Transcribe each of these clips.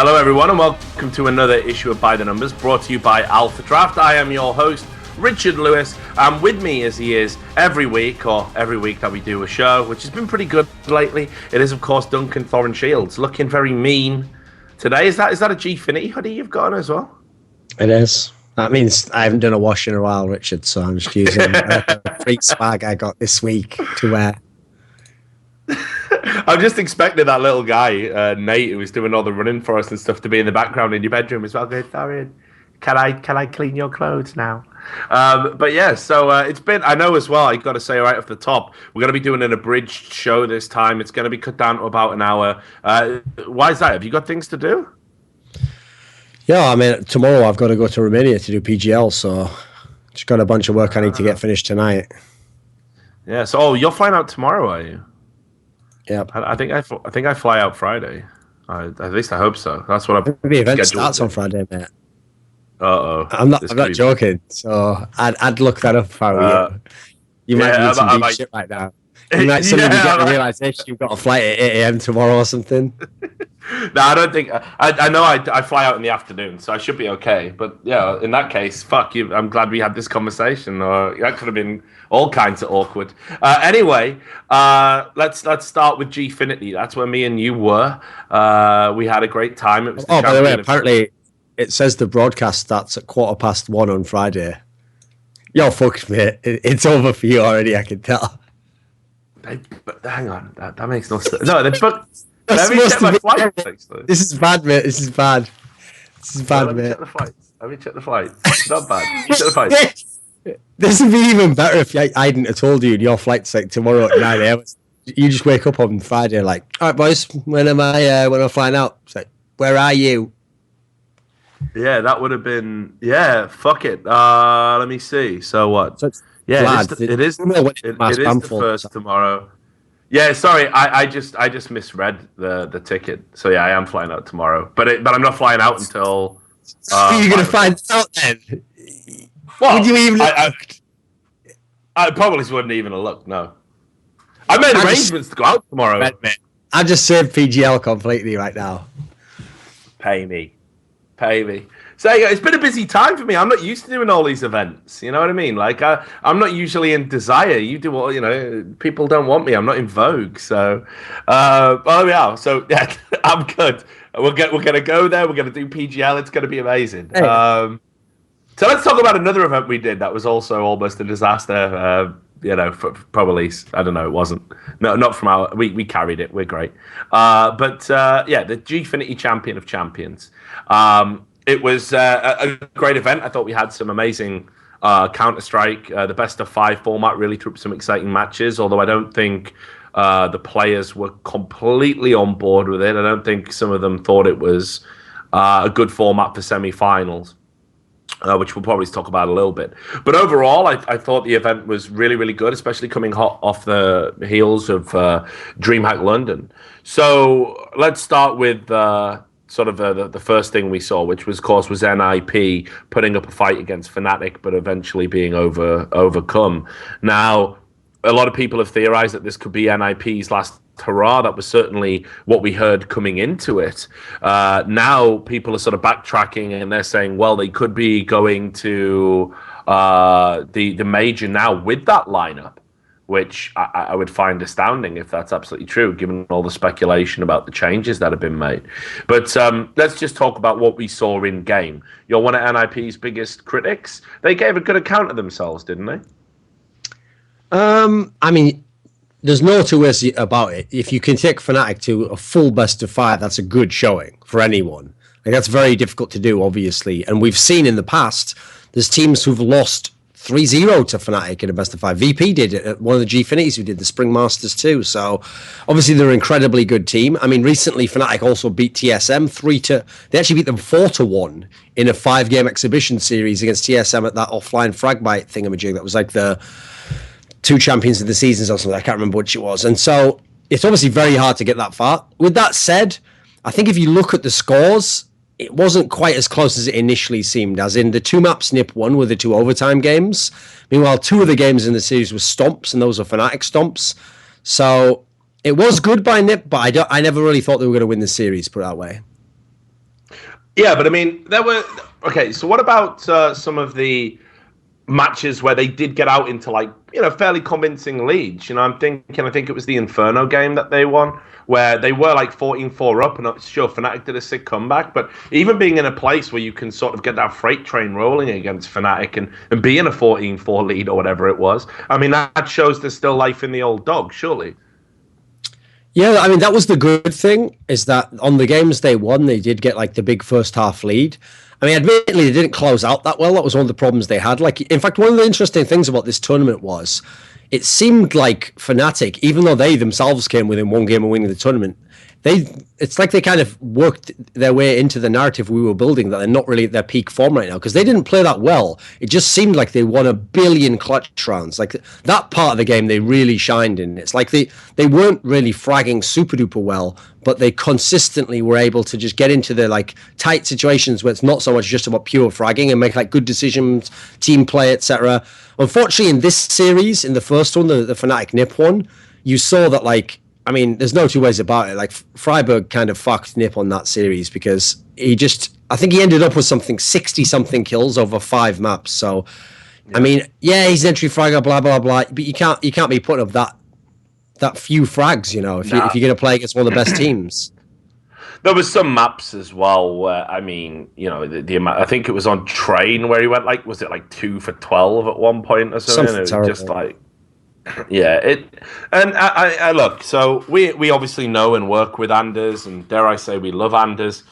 Hello everyone and welcome to another issue of By the Numbers, brought to you by Alphadraft. I am your host, Richard Lewis, and with me as he is every week that we do a show, which has been pretty good lately, it is of course Duncan Thorin Shields, looking very mean today. Is that a Gfinity hoodie you've got on as well? It is. That means I haven't done a wash in a while, Richard, so I'm just using a free swag I got this week to wear. I'm just expecting that little guy, Nate, who was doing all the running for us and stuff, to be in the background in your bedroom as well. Going, Thorin, can I clean your clothes now? But yeah, so it's been. I know as well. I got to say right off the top, we're going to be doing an abridged show this time. It's going to be cut down to about an hour. Why is that? Have you got things to do? Yeah, I mean, tomorrow I've got to go to Romania to do PGL, so just got a bunch of work I need to get finished tonight. Yeah. So, you're flying out tomorrow, are you? Yep. I think I fly out Friday. At least I hope so. That's what I'm. The event starts on Friday, mate. Uh-oh. I'm not joking. So I'd look that up if I were you. You might need some deep shit right now. You might suddenly get a realization you've got a flight at 8 a.m. tomorrow or something. No, I don't think. I know I fly out in the afternoon, so I should be okay. But yeah, in that case, fuck you. I'm glad we had this conversation. That could have been all kinds of awkward. Anyway, let's start with Gfinity. That's where me and you were. We had a great time. It was. By the way, apparently it says the broadcast starts at 1:15 on Friday. You're fucked, mate. It's over for you already. I can tell. But hang on, that makes no sense. No, they booked. Let me check my flights. This is bad, mate. This is bad, mate. Let me check the flights. It's not bad. Check the flights. This would be even better if I hadn't have told you your flight's like tomorrow at 9 a.m. You just wake up on Friday like, all right, boys, when am I flying out? It's like, where are you? Yeah, that would have been. Yeah, fuck it. Let me see. So what? So yeah, it is the first tomorrow. Yeah, sorry, I just misread the ticket. So yeah, I am flying out tomorrow, but I'm not flying out until. You're gonna find out then. Well, would you even? I probably wouldn't even have looked. No, I made arrangements to go out tomorrow. I just saved PGL completely right now. Pay me. So yeah, it's been a busy time for me. I'm not used to doing all these events. You know what I mean? Like I'm not usually in Desire. You do all. People don't want me. I'm not in Vogue. So, oh yeah. So yeah, I'm good. We're gonna go there. We're gonna do PGL. It's gonna be amazing. Hey. So let's talk about another event we did that was also almost a disaster. Probably, I don't know, it wasn't. No, not from our, we carried it, we're great. But the Gfinity Champion of Champions. It was a great event. I thought we had some amazing Counterstrike, the best of 5 format, really threw up some exciting matches, although I don't think the players were completely on board with it. I don't think some of them thought it was a good format for semi-finals. Which we'll probably talk about a little bit. But overall, I thought the event was really, really good, especially coming hot off the heels of DreamHack London. So let's start with sort of the first thing we saw, which was, of course, was NIP putting up a fight against Fnatic, but eventually being overcome. Now, a lot of people have theorized that this could be NIP's last hurrah. That was certainly what we heard coming into it. Now people are sort of backtracking and they're saying, well, they could be going to the major now with that lineup, which I would find astounding if that's absolutely true, given all the speculation about the changes that have been made. But let's just talk about what we saw in game. You're one of NIP's biggest critics. They gave a good account of themselves, didn't they? I mean, there's no two ways about it. If you can take Fnatic to a full best of 5, that's a good showing for anyone. Like, that's very difficult to do, obviously. And we've seen in the past, there's teams who've lost 3-0 to Fnatic in a best of 5. VP did it at one of the Gfinities who did the Spring Masters too. So obviously they're an incredibly good team. I mean, recently Fnatic also beat TSM they actually beat them 4-1 in a 5-game exhibition series against TSM at that offline Fragbite thingamajig. That was like the 2 champions of the seasons or something. I can't remember which it was. And so it's obviously very hard to get that far. With that said, I think if you look at the scores, it wasn't quite as close as it initially seemed, as in the 2 maps NIP won were the 2 overtime games. Meanwhile, 2 of the games in the series were stomps, and those were Fnatic stomps. So it was good by NIP, but I never really thought they were going to win the series, put it that way. Yeah, but I mean, there were okay. So what about some of the matches where they did get out into like fairly convincing leads? I think it was the Inferno game that they won, where they were like 14-4 up, and I'm sure Fnatic did a sick comeback. But even being in a place where you can sort of get that freight train rolling against Fnatic and be in a 14-4 lead or whatever it was, I mean that shows there's still life in the old dog, surely. Yeah, I mean, that was the good thing, is that on the games they won, they did get like the big first half lead. I mean, admittedly, they didn't close out that well. That was one of the problems they had. Like, in fact, one of the interesting things about this tournament was it seemed like Fnatic, even though they themselves came within one game of winning the tournament, it's like they kind of worked their way into the narrative we were building that they're not really at their peak form right now, because they didn't play that well. It just seemed like they won a billion clutch rounds. Like that part of the game they really shined in. It's like they weren't really fragging super duper well, but they consistently were able to just get into the like tight situations where it's not so much just about pure fragging and make like good decisions, team play, etc. Unfortunately, in this series, in the first one, the Fnatic Nip one, you saw that like, I mean, there's no two ways about it. Like, Friberg kind of fucked Nip on that series because I think he ended up with 60-something kills over 5 maps. So, yeah. I mean, yeah, he's an entry fragger, blah, blah, blah. But you can't be putting up that few frags, if you're going to play against one of the best teams. There was some maps as well where, I mean, the amount, I think it was on Train where he went like, was it like 2 for 12 at one point or something? It was terrible. Just like, yeah, I look. So we obviously know and work with Anders, and dare I say, we love Anders.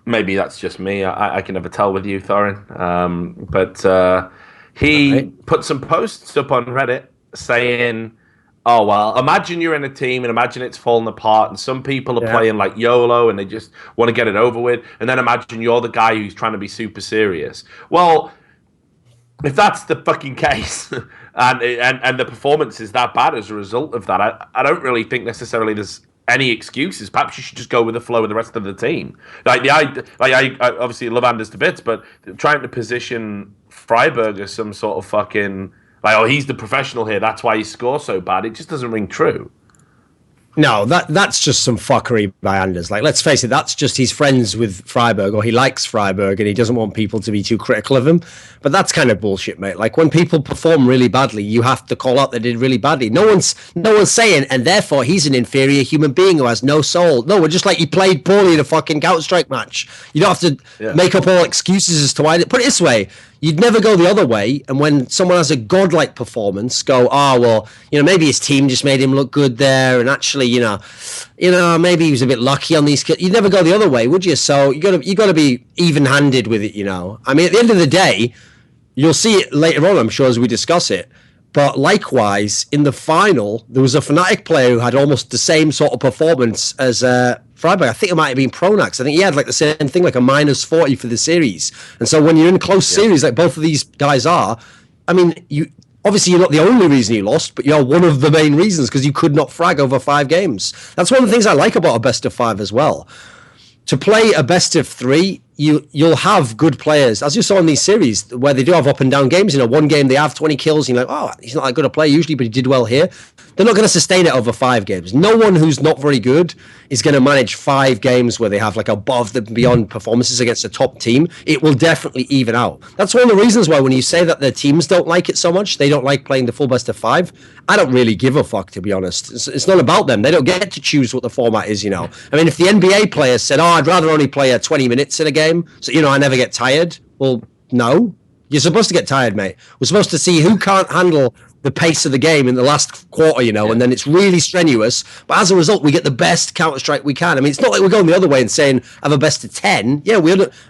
Maybe that's just me. I can never tell with you, Thorin. But he put some posts up on Reddit saying, "Oh well, imagine you're in a team and imagine it's falling apart, and some people are playing like YOLO and they just want to get it over with, and then imagine you're the guy who's trying to be super serious." Well, if that's the fucking case, and the performance is that bad as a result of that, I don't really think necessarily there's any excuses. Perhaps you should just go with the flow of the rest of the team. I obviously love Anders to bits, but trying to position Friberg as some sort of fucking like, oh, he's the professional here, that's why he scores so bad, it just doesn't ring true. No, that's just some fuckery by Anders. Like, let's face it, that's just he's friends with Friberg, or he likes Friberg, and he doesn't want people to be too critical of him. But that's kind of bullshit, mate. Like, when people perform really badly, you have to call out they did really badly. No one's saying, and therefore he's an inferior human being who has no soul. No, we're just like, you played poorly in a fucking Counterstrike match. You don't have to make up all excuses as to why. Put it this way. You'd never go the other way, and when someone has a godlike performance, go, well, maybe his team just made him look good there, and actually, maybe he was a bit lucky on these. You'd never go the other way, would you? So you got to be even-handed with it, I mean, at the end of the day, you'll see it later on, I'm sure, as we discuss it. But likewise, in the final, there was a Fnatic player who had almost the same sort of performance as Friberg. I think it might have been Pronax. I think he had like the same thing, like a -40 for the series. And so when you're in close series, like both of these guys are, I mean, obviously you're not the only reason you lost, but you're one of the main reasons, because you could not frag over 5 games. That's one of the things I like about a best of 5 as well. To play a best of 3, you'll have good players, as you saw in these series, where they do have up and down games. One game they have 20 kills, and you're like, oh, he's not that good a player usually, but he did well here. They're not going to sustain it over 5 games. No one who's not very good is going to manage 5 games where they have like above and beyond performances against a top team. It will definitely even out. That's one of the reasons why when you say that their teams don't like it so much, they don't like playing the full best of 5, I don't really give a fuck, to be honest. It's not about them. They don't get to choose what the format is, I mean, if the NBA players said, I'd rather only play 20 minutes in a game, so, I never get tired. Well, no. You're supposed to get tired, mate. We're supposed to see who can't handle the pace of the game in the last quarter, and then it's really strenuous. But as a result, we get the best Counter-Strike we can. I mean, it's not like we're going the other way and saying, have a best of 10. Yeah,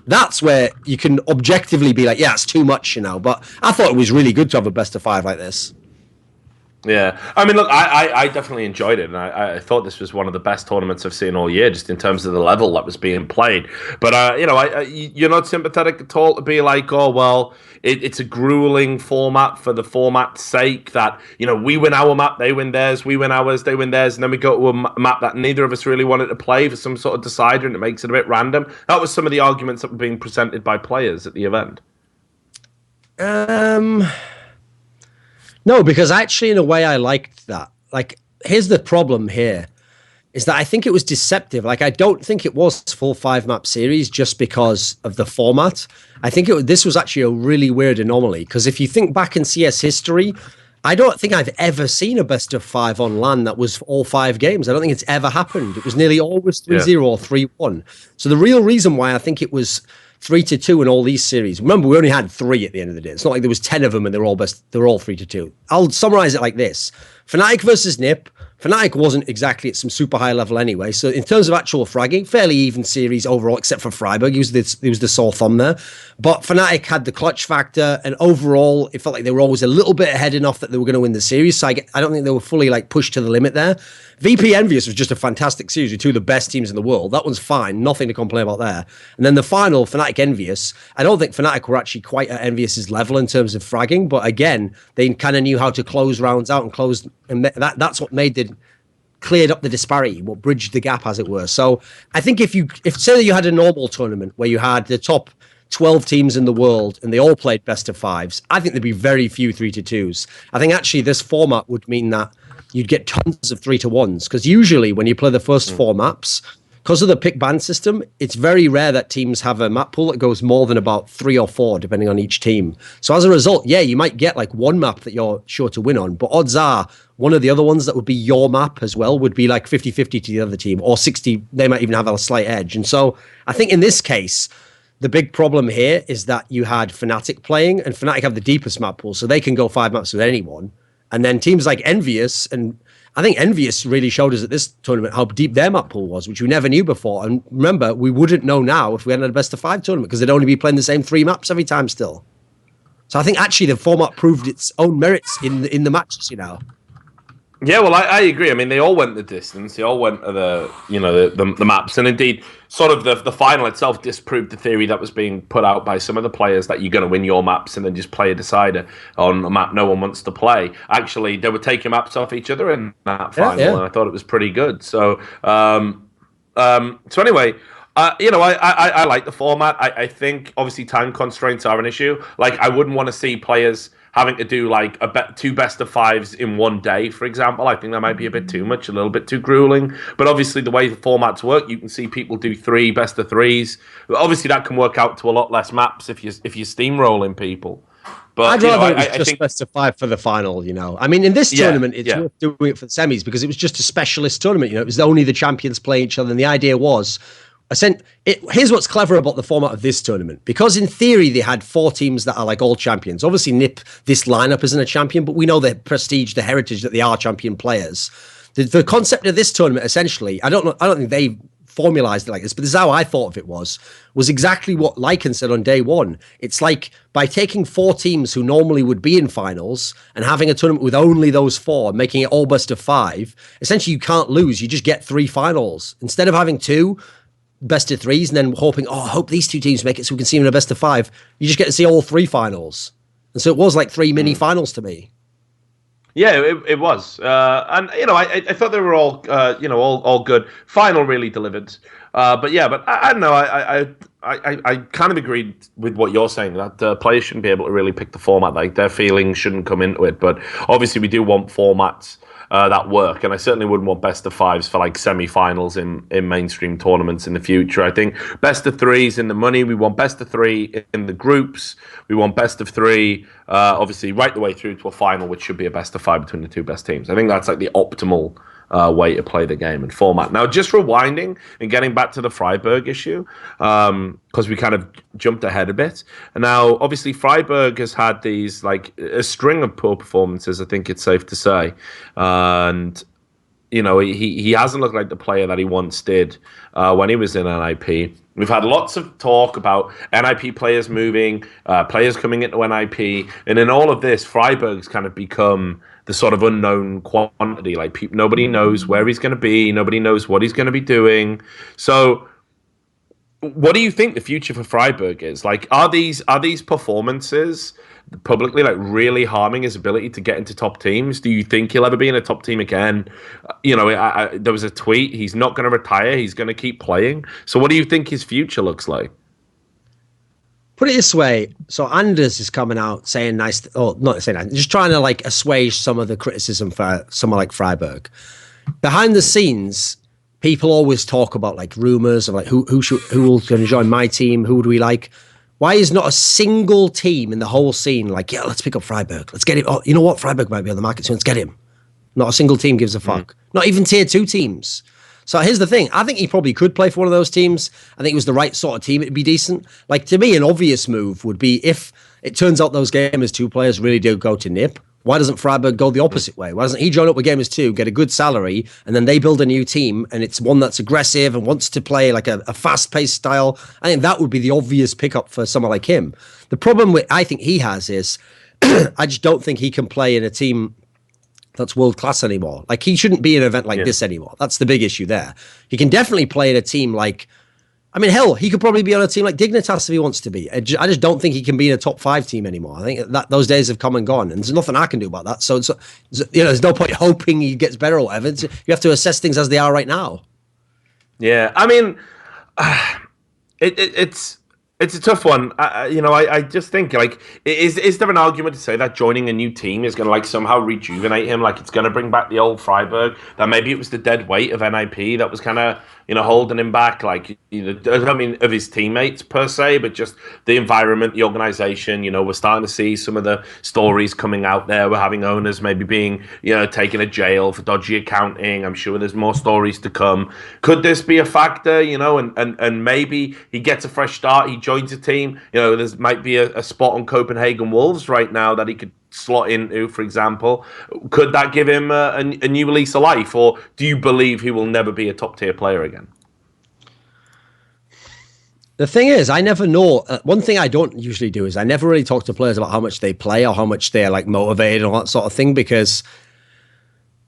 that's where you can objectively be like, yeah, it's too much, But I thought it was really good to have a best of 5 like this. Yeah, I mean, look, I definitely enjoyed it, and I thought this was one of the best tournaments I've seen all year, just in terms of the level that was being played. But you're not sympathetic at all to be like, oh well, it's a grueling format for the format's sake. That we win our map, they win theirs, we win ours, they win theirs, and then we go to a map that neither of us really wanted to play for some sort of decider, and it makes it a bit random. That was some of the arguments that were being presented by players at the event. No, because actually, in a way, I liked that. Like, here's the problem here. is that I think it was deceptive. Like, I don't think it was full 5-map series just because of the format. I think this was actually a really weird anomaly, because if you think back in CS history, I don't think I've ever seen a best of 5 on LAN that was all 5 games. I don't think it's ever happened. It was nearly always 3-0 or 3-1. So the real reason why I think it was 3-2 in all these series. Remember, we only had 3 at the end of the day. It's not like there was 10 of them and they're all 3-2. I'll summarize it like this. Fnatic versus NiP. Fnatic wasn't exactly at some super high level anyway. So in terms of actual fragging, fairly even series overall, except for Friberg. He was the sore thumb there. But Fnatic had the clutch factor, and overall, it felt like they were always a little bit ahead enough that they were going to win the series. So I don't think they were fully like pushed to the limit there. VP EnVyUs was just a fantastic series with 2 of the best teams in the world. That one's fine. Nothing to complain about there. And then the final, Fnatic EnVyUs. I don't think Fnatic were actually quite at EnVyUs' level in terms of fragging. But again, they kind of knew how to close rounds out and that's what cleared up the disparity, what bridged the gap, as it were. So I think if say that you had a normal tournament where you had the top 12 teams in the world and they all played best of 5s, I think there'd be very few 3-2s. I think actually this format would mean that you'd get tons of 3-1s, because usually when you play the first 4 maps, because of the pick ban system, it's very rare that teams have a map pool that goes more than about 3 or 4, depending on each team. So as a result, yeah, you might get like one map that you're sure to win on, but odds are one of the other ones that would be your map as well would be like 50-50 to the other team, or 60, they might even have a slight edge. And so I think in this case, the big problem here is that you had Fnatic playing, and Fnatic have the deepest map pool, so they can go 5 maps with anyone. And then teams like EnVyUs, and I think EnVyUs really showed us at this tournament how deep their map pool was, which we never knew before. And remember, we wouldn't know now if we hadn't had a best of 5 tournament, because they'd only be playing the same 3 maps every time still. So I think actually the format proved its own merits in the matches, you know. Yeah, well, I agree. I mean, they all went the distance. They all went to the maps, and indeed, sort of the final itself disproved the theory that was being put out by some of the players that you're going to win your maps and then just play a decider on a map no one wants to play. Actually, they were taking maps off each other in that final, and I thought it was pretty good. So, anyway. I like the format. I think obviously time constraints are an issue. Like, I wouldn't want to see players having to do like 2 best of 5s in one day, for example. I think that might be a bit too much, a little bit too grueling. But obviously, the way the formats work, you can see people do 3 best of 3s. Obviously, that can work out to a lot less maps if you're steamrolling people. But I'd rather it was just best of 5 for the final, you know. I mean, in this tournament, it's worth doing it for the semis because it was just a specialist tournament. You know, it was only the champions playing each other, and the idea was. Here's what's clever about the format of this tournament, because in theory they had 4 teams that are like all champions. Obviously, NiP, this lineup isn't a champion, but we know the prestige, the heritage that they are champion players. The concept of this tournament, essentially, I don't think they formalized it like this, but this is how I thought of it was exactly what Lycan said on day one. It's like by taking 4 teams who normally would be in finals and having a tournament with only those 4, making it all best of 5, essentially you can't lose. You just get 3 finals. Instead of having 2 best of 3s and then hoping, I hope these 2 teams make it so we can see them in a best of 5. You just get to see all 3 finals. And so it was like 3 mini finals to me. Yeah, it was. And, I thought they were all, all good. Final really delivered. But I don't know. I kind of agreed with what you're saying, that players shouldn't be able to really pick the format. Like, their feelings shouldn't come into it. But obviously we do want formats that work, and I certainly wouldn't want best of 5s for like semi-finals in mainstream tournaments in the future. I think best of 3s in the money. We want best of 3 in the groups. We want best of 3, obviously, right the way through to a final, which should be a best of 5 between the 2 best teams. I think that's like the optimal way to play the game and format. Now, just rewinding and getting back to the Friberg issue, because we kind of jumped ahead a bit. And now, obviously, Friberg has had these, like, a string of poor performances, I think it's safe to say. And, he hasn't looked like the player that he once did when he was in NIP. We've had lots of talk about NIP players moving, players coming into NIP. And in all of this, Friberg's kind of become the sort of unknown quantity. Like, nobody knows where he's going to be. Nobody knows what he's going to be doing. So what do you think the future for Friberg is? Like, are these performances publicly, like, really harming his ability to get into top teams? Do you think he'll ever be in a top team again? There was a tweet. He's not going to retire. He's going to keep playing. So what do you think his future looks like? Put it this way. So Anders is coming out saying not saying that, just trying to like assuage some of the criticism for someone like Friberg. Behind the scenes, people always talk about like rumors of like who will going to join my team, who do we like. Why is not a single team in the whole scene like, yeah, let's pick up Friberg, let's get him. Oh, you know what, Friberg might be on the market soon, let's get him. Not a single team gives a fuck. Not even tier 2 teams. So here's the thing. I think he probably could play for one of those teams. I think it was the right sort of team. It'd be decent. Like, to me, an obvious move would be if it turns out those Gamers 2 players really do go to NIP, why doesn't Friberg go the opposite way? Why doesn't he join up with Gamers 2, get a good salary, and then they build a new team, and it's one that's aggressive and wants to play like a fast-paced style? I think that would be the obvious pickup for someone like him. The problem I think he has is I just don't think he can play in a team that's world class anymore. Like, he shouldn't be in an event like this anymore. That's the big issue there. He can definitely play in a team like, I mean, hell, he could probably be on a team like Dignitas if he wants to be. I just don't think he can be in a top 5 team anymore. I think that those days have come and gone, and there's nothing I can do about that. So it's, there's no point hoping he gets better or whatever. You have to assess things as they are right now. Yeah, I mean, it's a tough one. I just think, like, is there an argument to say that joining a new team is going to, like, somehow rejuvenate him? Like, it's going to bring back the old Friberg, that maybe it was the dead weight of NIP that was kind of, holding him back. Like, I don't mean of his teammates per se, but just the environment, the organization. We're starting to see some of the stories coming out there. We're having owners maybe being, taken to jail for dodgy accounting. I'm sure there's more stories to come. Could this be a factor, and maybe he gets a fresh start, he joins a team. There might be a spot on Copenhagen Wolves right now that he could slot into, for example. Could that give him a new lease of life, or do you believe he will never be a top tier player again? The thing is, I never know. One thing I don't usually do is I never really talk to players about how much they play or how much they're like motivated and all that sort of thing, because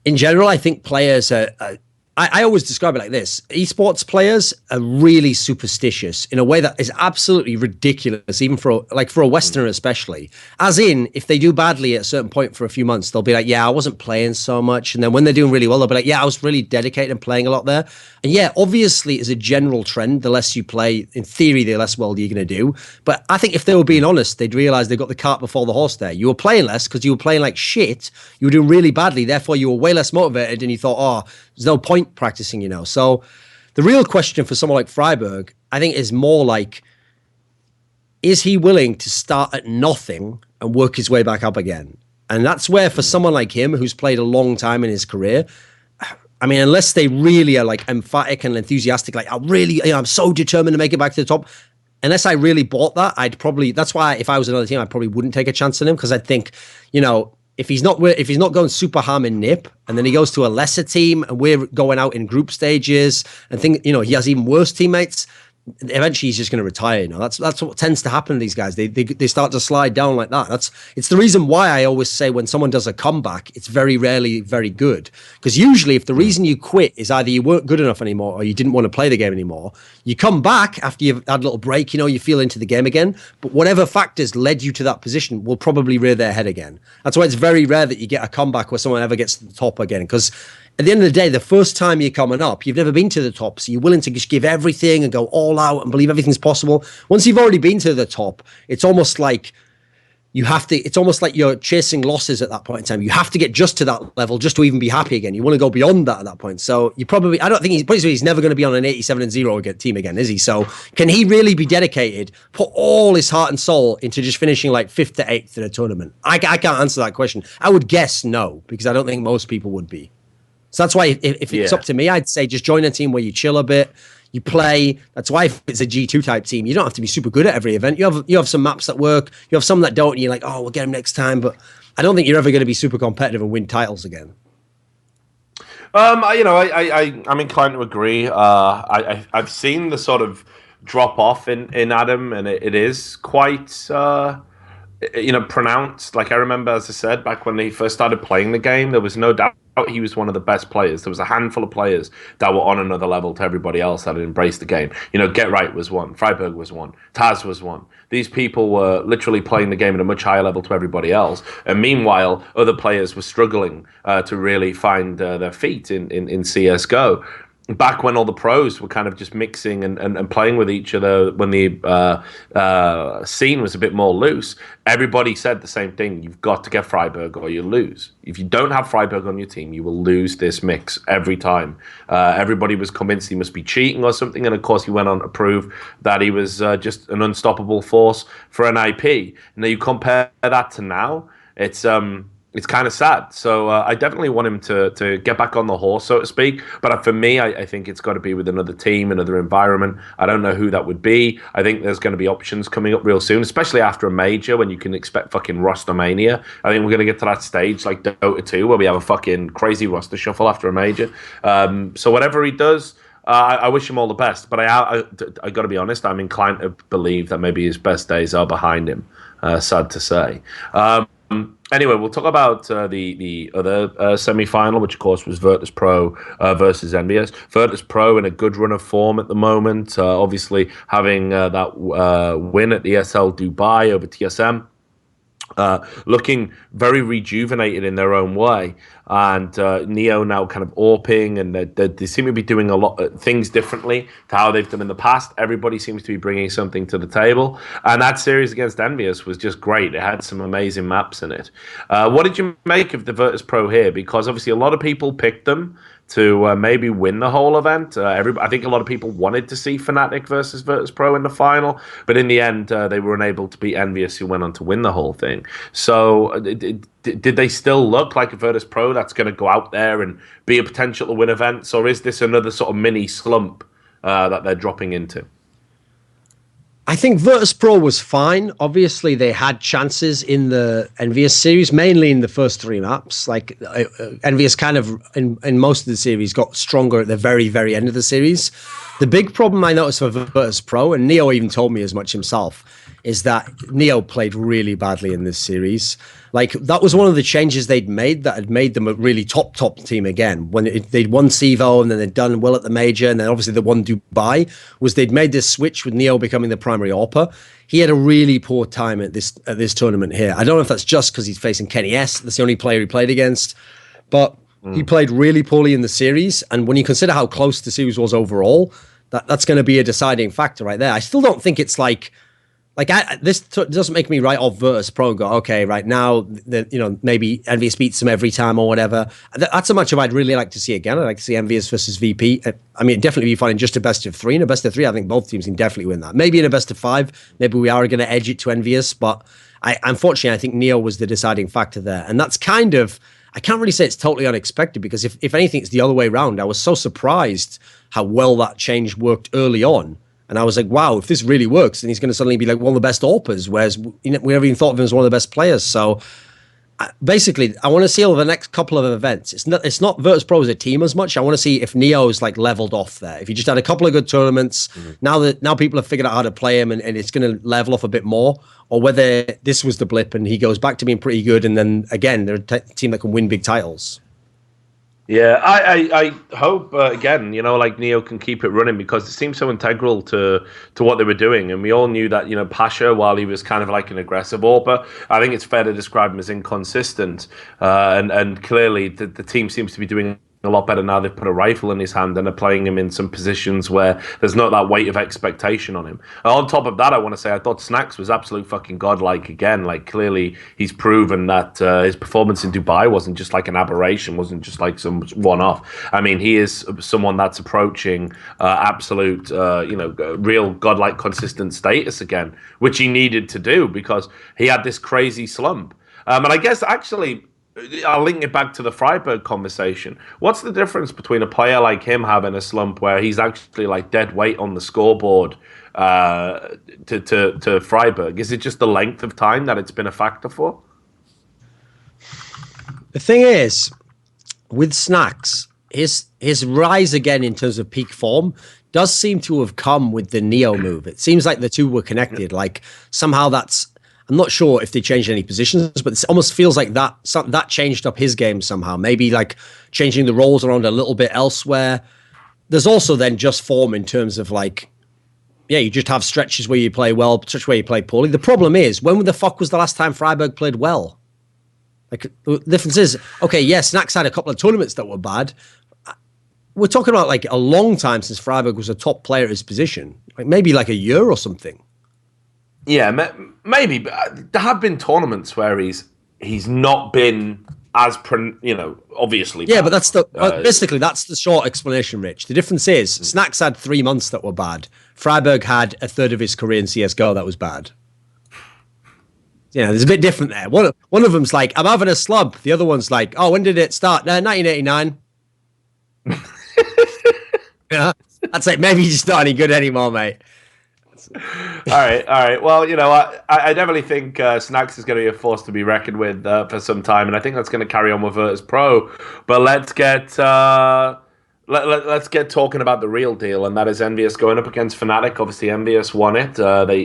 in general, I think players are I always describe it like this. Esports players are really superstitious in a way that is absolutely ridiculous, even for a Westerner especially. As in, if they do badly at a certain point for a few months, they'll be like, yeah, I wasn't playing so much. And then when they're doing really well, they'll be like, yeah, I was really dedicated and playing a lot there. And yeah, obviously, as a general trend, the less you play, in theory, the less well you're going to do. But I think if they were being honest, they'd realize they got the cart before the horse there. You were playing less because you were playing like shit. You were doing really badly. Therefore, you were way less motivated and you thought, oh, there's no point practicing, So the real question for someone like Friberg, I think, is more like, is he willing to start at nothing and work his way back up again? And that's where, for someone like him, who's played a long time in his career, I mean, unless they really are like emphatic and enthusiastic, like, I'm so determined to make it back to the top. Unless I really bought that, that's why if I was another team, I probably wouldn't take a chance on him, because I'd think, if he's not going super ham in NIP, and then he goes to a lesser team, and we're going out in group stages, and he has even worse teammates, eventually he's just going to retire. That's what tends to happen to these guys. They start to slide down like that. It's the reason why I always say when someone does a comeback, it's very rarely very good. Because usually, if the reason you quit is either you weren't good enough anymore or you didn't want to play the game anymore, you come back after you've had a little break. You feel into the game again. But whatever factors led you to that position will probably rear their head again. That's why it's very rare that you get a comeback where someone ever gets to the top again. Because at the end of the day, the first time you're coming up, you've never been to the top, so you're willing to just give everything and go all out and believe everything's possible. Once you've already been to the top, it's almost like it's almost like you're chasing losses at that point in time. You have to get just to that level just to even be happy again. You want to go beyond that at that point. So I don't think he's never going to be on an 87-0 team again, is he? So can he really be dedicated, put all his heart and soul into just finishing like 5th to 8th in a tournament? I can't answer that question. I would guess no, because I don't think most people would be. So that's why if it's up to me, I'd say just join a team where you chill a bit, you play. That's why if it's a G2 type team, you don't have to be super good at every event. You have some maps that work, you have some that don't, and you're like, oh, we'll get them next time. But I don't think you're ever going to be super competitive and win titles again. I'm inclined to agree. I've seen the sort of drop off in Adam, and it is quite pronounced. Like, I remember, as I said, back when he first started playing the game, there was no doubt he was one of the best players. There was a handful of players that were on another level to everybody else that had embraced the game. Get Right was one, Friberg was one, Taz was one. These people were literally playing the game at a much higher level to everybody else. And meanwhile, other players were struggling to really find their feet in CSGO. back when all the pros were kind of just mixing and playing with each other, when the scene was a bit more loose, everybody said the same thing. You've got to get Friberg or you lose. If you don't have Friberg on your team, you will lose this mix every time. Everybody was convinced he must be cheating or something, and of course he went on to prove that he was just an unstoppable force for an IP. Now you compare that to now, it's kind of sad. So I definitely want him to get back on the horse, so to speak. But for me, I think it's got to be with another team, another environment. I don't know who that would be. I think there's going to be options coming up real soon, especially after a major, when you can expect fucking roster mania. I think we're going to get to that stage like Dota 2, where we have a fucking crazy roster shuffle after a major. So whatever he does, I wish him all the best. But I got to be honest, I'm inclined to believe that maybe his best days are behind him. Sad to say. Anyway, we'll talk about the other semi-final, which of course was Virtus.Pro versus EnVyUs. Virtus.Pro in a good run of form at the moment, obviously having that win at the ESL Dubai over TSM. Looking very rejuvenated in their own way, and Neo now kind of AWPing, and they seem to be doing a lot of things differently to how they've done in the past. Everybody seems to be bringing something to the table, and that series against EnVyUs was just great. It had some amazing maps in it. What did you make of the Virtus.Pro here? Because obviously a lot of people picked them to maybe win the whole event. I think a lot of people wanted to see Fnatic versus Virtus.Pro in the final, but in the end, they were unable to beat EnVyUs, who went on to win the whole thing. So did they still look like a Virtus.Pro that's going to go out there and be a potential to win events, or is this another sort of mini slump that they're dropping into? I think Virtus.Pro was fine. Obviously, they had chances in the EnVyUs series, mainly in the first three maps. Like EnVyUs kind of, in most of the series, got stronger at the very, very end of the series. The big problem I noticed for Virtus.Pro, and Neo even told me as much himself, is that Neo played really badly in this series. Like, that was one of the changes they'd made that had made them a really top team again. When they'd won CEVO, and then they'd done well at the major, and then obviously they won Dubai, was they'd made this switch with Neo becoming the primary AWPer. He had a really poor time at this tournament here. I don't know if that's just because he's facing Kenny S. That's the only player he played against. But he played really poorly in the series. And when you consider how close the series was overall, that's going to be a deciding factor right there. I still don't think it's like this doesn't make me write off Virtus.Pro and go, okay, right now, maybe EnVyUs beats them every time or whatever. That's a matchup I'd really like to see again. I'd like to see EnVyUs versus VP. I mean, it'd definitely be fun in just a best of three. In a best of three, I think both teams can definitely win that. Maybe in a best of five, maybe we are going to edge it to EnVyUs, but unfortunately, I think Neo was the deciding factor there. And that's kind of, I can't really say it's totally unexpected, because if anything, it's the other way around. I was so surprised how well that change worked early on. And I was like, wow, if this really works, then he's going to suddenly be like one of the best AWPers, whereas we never even thought of him as one of the best players. So basically, I want to see over the next couple of events. It's not Virtus.Pro as a team as much. I want to see if Neo's like leveled off there. If you just had a couple of good tournaments, now people have figured out how to play him, and it's going to level off a bit more, or whether this was the blip and he goes back to being pretty good, and then again, they're a team that can win big titles. Yeah, I hope, again, like Neo can keep it running, because it seems so integral to what they were doing. And we all knew that, Pasha, while he was kind of like an aggressive AWPer, I think it's fair to describe him as inconsistent. And clearly the team seems to be doing a lot better now. They've put a rifle in his hand and are playing him in some positions where there's not that weight of expectation on him. And on top of that, I want to say I thought Snax was absolute fucking godlike again. Like, clearly he's proven that his performance in Dubai wasn't just like an aberration, wasn't just like some one-off. I mean, he is someone that's approaching absolute, real godlike consistent status again, which he needed to do because he had this crazy slump. And I guess actually, I'll link it back to the Friberg conversation. What's the difference between a player like him having a slump where he's actually like dead weight on the scoreboard to Friberg? Is it just the length of time that it's been a factor for? The thing is, with Snax, his rise again in terms of peak form does seem to have come with the Neo move. It seems like the two were connected. Like, somehow that's, I'm not sure if they changed any positions, but it almost feels like that changed up his game somehow. Maybe like changing the roles around a little bit elsewhere. There's also then just form in terms of like, yeah, you just have stretches where you play well, stretches where you play poorly. The problem is, when the fuck was the last time Friberg played well? Like, the difference is, okay, yes, Snax had a couple of tournaments that were bad. we're talking about like a long time since Friberg was a top player at his position, like maybe like a year or something. Yeah, maybe, but there have been tournaments where he's not been as obviously. Yeah, but that's basically that's the short explanation, Rich. The difference is Snacks had 3 months that were bad. Friberg had a third of his career in CSGO that was bad. There's a bit different there. One of them's like, I'm having a slump. The other one's like, oh, when did it start? 1989. Yeah, that's like, maybe he's not any good anymore, mate. All right. Well, I definitely think Snacks is going to be a force to be reckoned with for some time, and I think that's going to carry on with Virtus.Pro. But let's get let's get talking about the real deal, and that is EnVyUs going up against Fnatic. Obviously, EnVyUs won it. They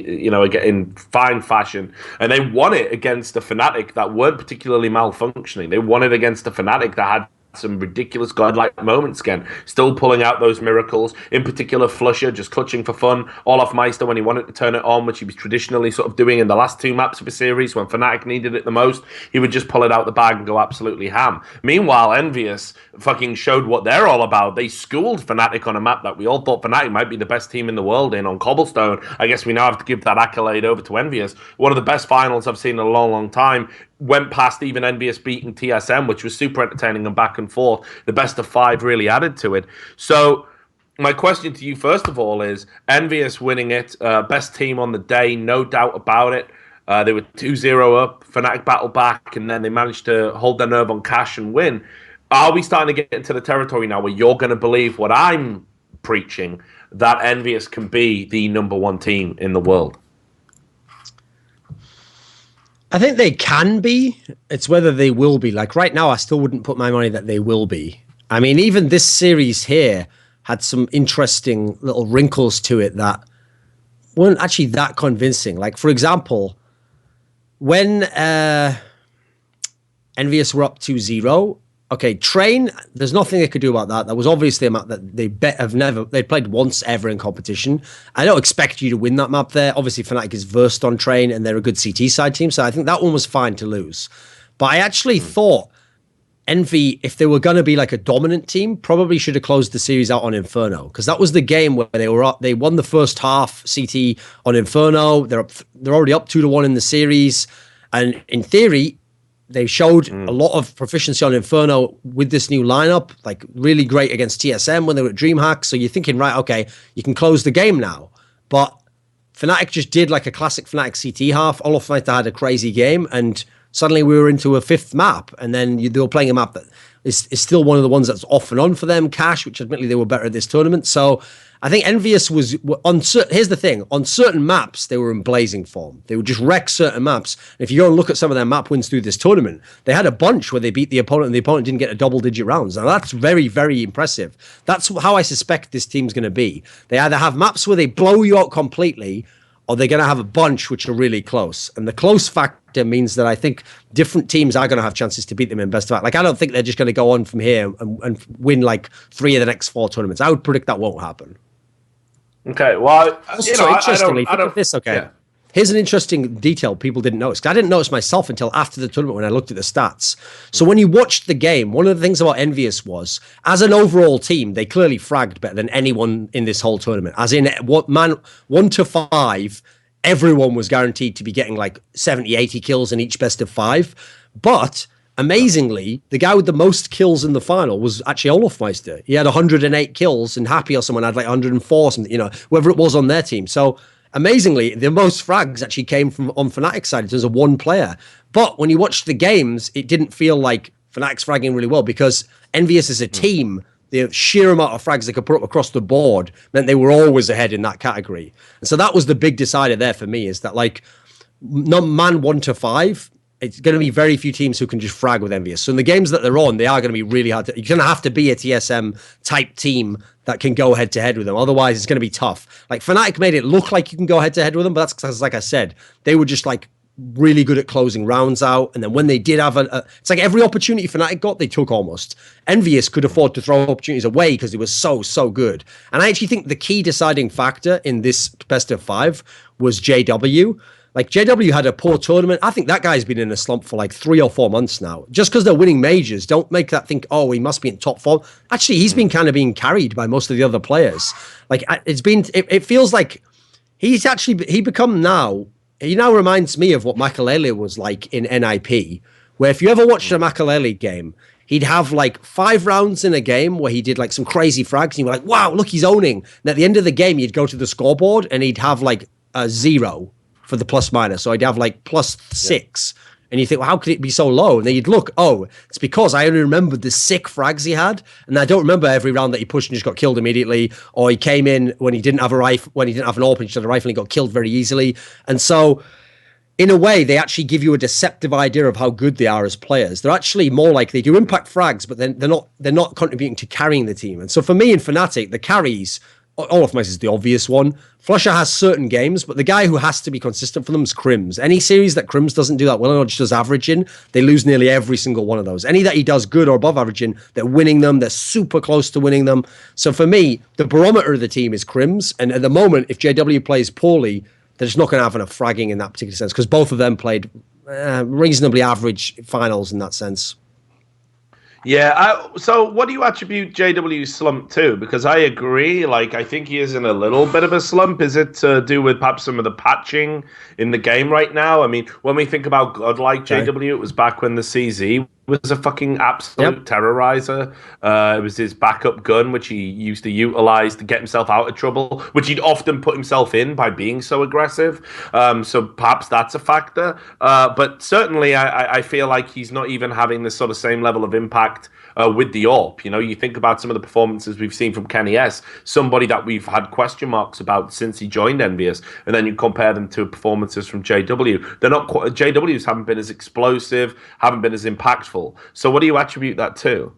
in fine fashion, and they won it against a Fnatic that weren't particularly malfunctioning. They won it against a Fnatic that had some ridiculous godlike moments again, still pulling out those miracles. In particular, Flusher just clutching for fun. Olaf Meister when he wanted to turn it on, which he was traditionally sort of doing in the last 2 maps of a series when Fnatic needed it the most, he would just pull it out the bag and go absolutely ham. Meanwhile, EnVyUs fucking showed what they're all about. They schooled Fnatic on a map that we all thought Fnatic might be the best team in the world in on Cobblestone. I guess we now have to give that accolade over to EnVyUs. One of the best finals I've seen in a long, long time. Went past even EnVyUs beating TSM, which was super entertaining and back and forth. The best of 5 really added to it. So my question to you, first of all, is EnVyUs winning it, best team on the day, no doubt about it. They were 2-0 up, Fnatic battled back, and then they managed to hold their nerve on cash and win. Are we starting to get into the territory now where you're going to believe what I'm preaching, that EnVyUs can be the #1 team in the world? I think they can be. It's whether they will be. Like right now, I still wouldn't put my money that they will be. I mean, even this series here had some interesting little wrinkles to it that weren't actually that convincing. Like, for example, when EnVyUs were up 2-0, okay, Train, there's nothing they could do about that. That was obviously a map that they'd played once ever in competition. I don't expect you to win that map there. Obviously, Fnatic is versed on Train and they're a good CT side team, so I think that one was fine to lose. But I actually thought Envy, if they were going to be like a dominant team, probably should have closed the series out on Inferno, because that was the game where they won the first half CT on Inferno. They're already up 2-1 in the series, and in theory, they showed a lot of proficiency on Inferno with this new lineup, like really great against TSM when they were at DreamHack. So you're thinking, right, okay, you can close the game now. But Fnatic just did like a classic Fnatic CT half. Olaf Meister had a crazy game, and suddenly we were into a 5th map. And then they were playing a map that is still one of the ones that's off and on for them, Cash, which admittedly they were better at this tournament. So I think EnVyUs was on here's the thing, on certain maps they were in blazing form. They would just wreck certain maps. And if you go and look at some of their map wins through this tournament, they had a bunch where they beat the opponent and the opponent didn't get a double-digit rounds. Now that's very, very impressive. That's how I suspect this team's going to be. They either have maps where they blow you out completely, or they're going to have a bunch which are really close. And the close factor means that I think different teams are going to have chances to beat them in best of 5. Like, I don't think they're just going to go on from here and win like 3 of the next 4 tournaments. I would predict that won't happen. Okay, well, interestingly, I don't, this. Okay, yeah. Here's an interesting detail people didn't notice. I didn't notice myself until after the tournament when I looked at the stats. So when you watched the game, one of the things about EnVyUs was, as an overall team, they clearly fragged better than anyone in this whole tournament. As in, 1 to 5, everyone was guaranteed to be getting like 70, 80 kills in each best of 5. But amazingly, the guy with the most kills in the final was actually Olaf Meister. He had 108 kills, and Happy or someone had like 104 or something, whoever it was on their team. So amazingly, the most frags actually came from on Fnatic's side in terms of one player. But when you watched the games, it didn't feel like Fnatic's fragging really well, because EnVyUs as a team, the sheer amount of frags they could put up across the board meant they were always ahead in that category. And so that was the big decider there for me, is that like, man 1 to 5, it's going to be very few teams who can just frag with EnVyUs. So in the games that they're on, they are going to be really hard. You're going to have to be a TSM type team that can go head to head with them. Otherwise, it's going to be tough. Like, Fnatic made it look like you can go head to head with them, but that's because, like I said, they were just like really good at closing rounds out. And then when they did have it's like every opportunity Fnatic got, they took almost. EnVyUs could afford to throw opportunities away because it was so good. And I actually think the key deciding factor in this best of 5 was JW. Like JW had a poor tournament. I think that guy's been in a slump for like 3 or 4 months now. Just because they're winning majors, don't make that think, oh, he must be in top form. Actually, he's been kind of being carried by most of the other players. Like it feels like he now reminds me of what Makalele was like in NIP, where if you ever watched a Makalele game, he'd have like 5 rounds in a game where he did like some crazy frags and you were like, wow, look, he's owning. And at the end of the game, you'd go to the scoreboard and he'd have like a 0 for the plus minus. So I'd have like +6. And you think, well, how could it be so low? And then you'd look, oh, it's because I only remembered the sick frags he had. And I don't remember every round that he pushed and just got killed immediately. Or he came in when he didn't have a rifle, when he didn't have an AWP and just had a rifle and he got killed very easily. And so in a way, they actually give you a deceptive idea of how good they are as players. They're actually more like they do impact frags, but then they're not contributing to carrying the team. And so for me in Fnatic, the carries, Olaf Mice is the obvious one. Flusher has certain games, but the guy who has to be consistent for them is Crims. Any series that Crims doesn't do that well or just does averaging, they lose nearly every single one of those. Any that he does good or above averaging, they're winning them. They're super close to winning them. So for me, the barometer of the team is Crims. And at the moment, if JW plays poorly, they're just not going to have enough fragging in that particular sense because both of them played reasonably average finals in that sense. Yeah, so what do you attribute JW's slump to? Because I agree, like, I think he is in a little bit of a slump. Is it to do with perhaps some of the patching in the game right now? I mean, when we think about godlike JW, it was back when the CZ was a fucking absolute terrorizer. It was his backup gun, which he used to utilize to get himself out of trouble, which he'd often put himself in by being so aggressive. So perhaps that's a factor. But certainly I feel like he's not even having this sort of same level of impact with the AWP. You know, you think about some of the performances we've seen from Kenny S, somebody that we've had question marks about since he joined EnVyUs, and then you compare them to performances from JW. They're not quite, JWs haven't been as explosive, haven't been as impactful. So what do you attribute that to?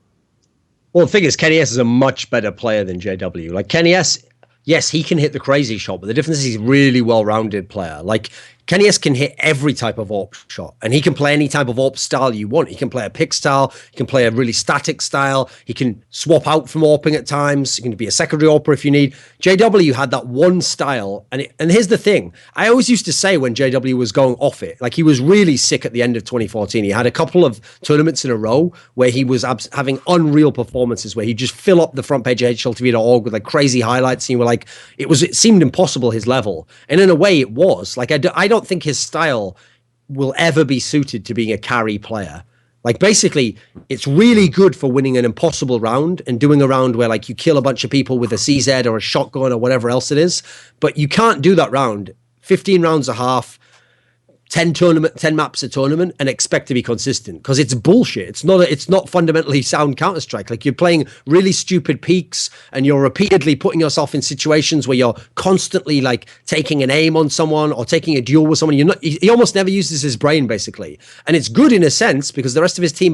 Well, the thing is, Kenny S is a much better player than JW. Like Kenny S, yes, he can hit the crazy shot, but the difference is he's a really well-rounded player. Like Kenny S can hit every type of AWP shot, and he can play any type of AWP style you want. He can play a pick style, he can play a really static style, he can swap out from AWPing at times, he can be a secondary AWPer if you need. JW had that one style, and here's the thing. I always used to say when JW was going off it, like he was really sick at the end of 2014. He had a couple of tournaments in a row where he was having unreal performances, where he'd just fill up the front page of HLTV.org with like crazy highlights, and you were like, it seemed impossible his level. And in a way it was. Like I don't think his style will ever be suited to being a carry player. Like basically, it's really good for winning an impossible round and doing a round where like you kill a bunch of people with a CZ or a shotgun or whatever else it is. But you can't do that round 15 rounds a half, 10 maps a tournament and expect to be consistent, because it's bullshit. It's not fundamentally sound Counterstrike. Like you're playing really stupid peaks and you're repeatedly putting yourself in situations where you're constantly like taking an aim on someone or taking a duel with someone. He almost never uses his brain basically. And it's good in a sense because the rest of his team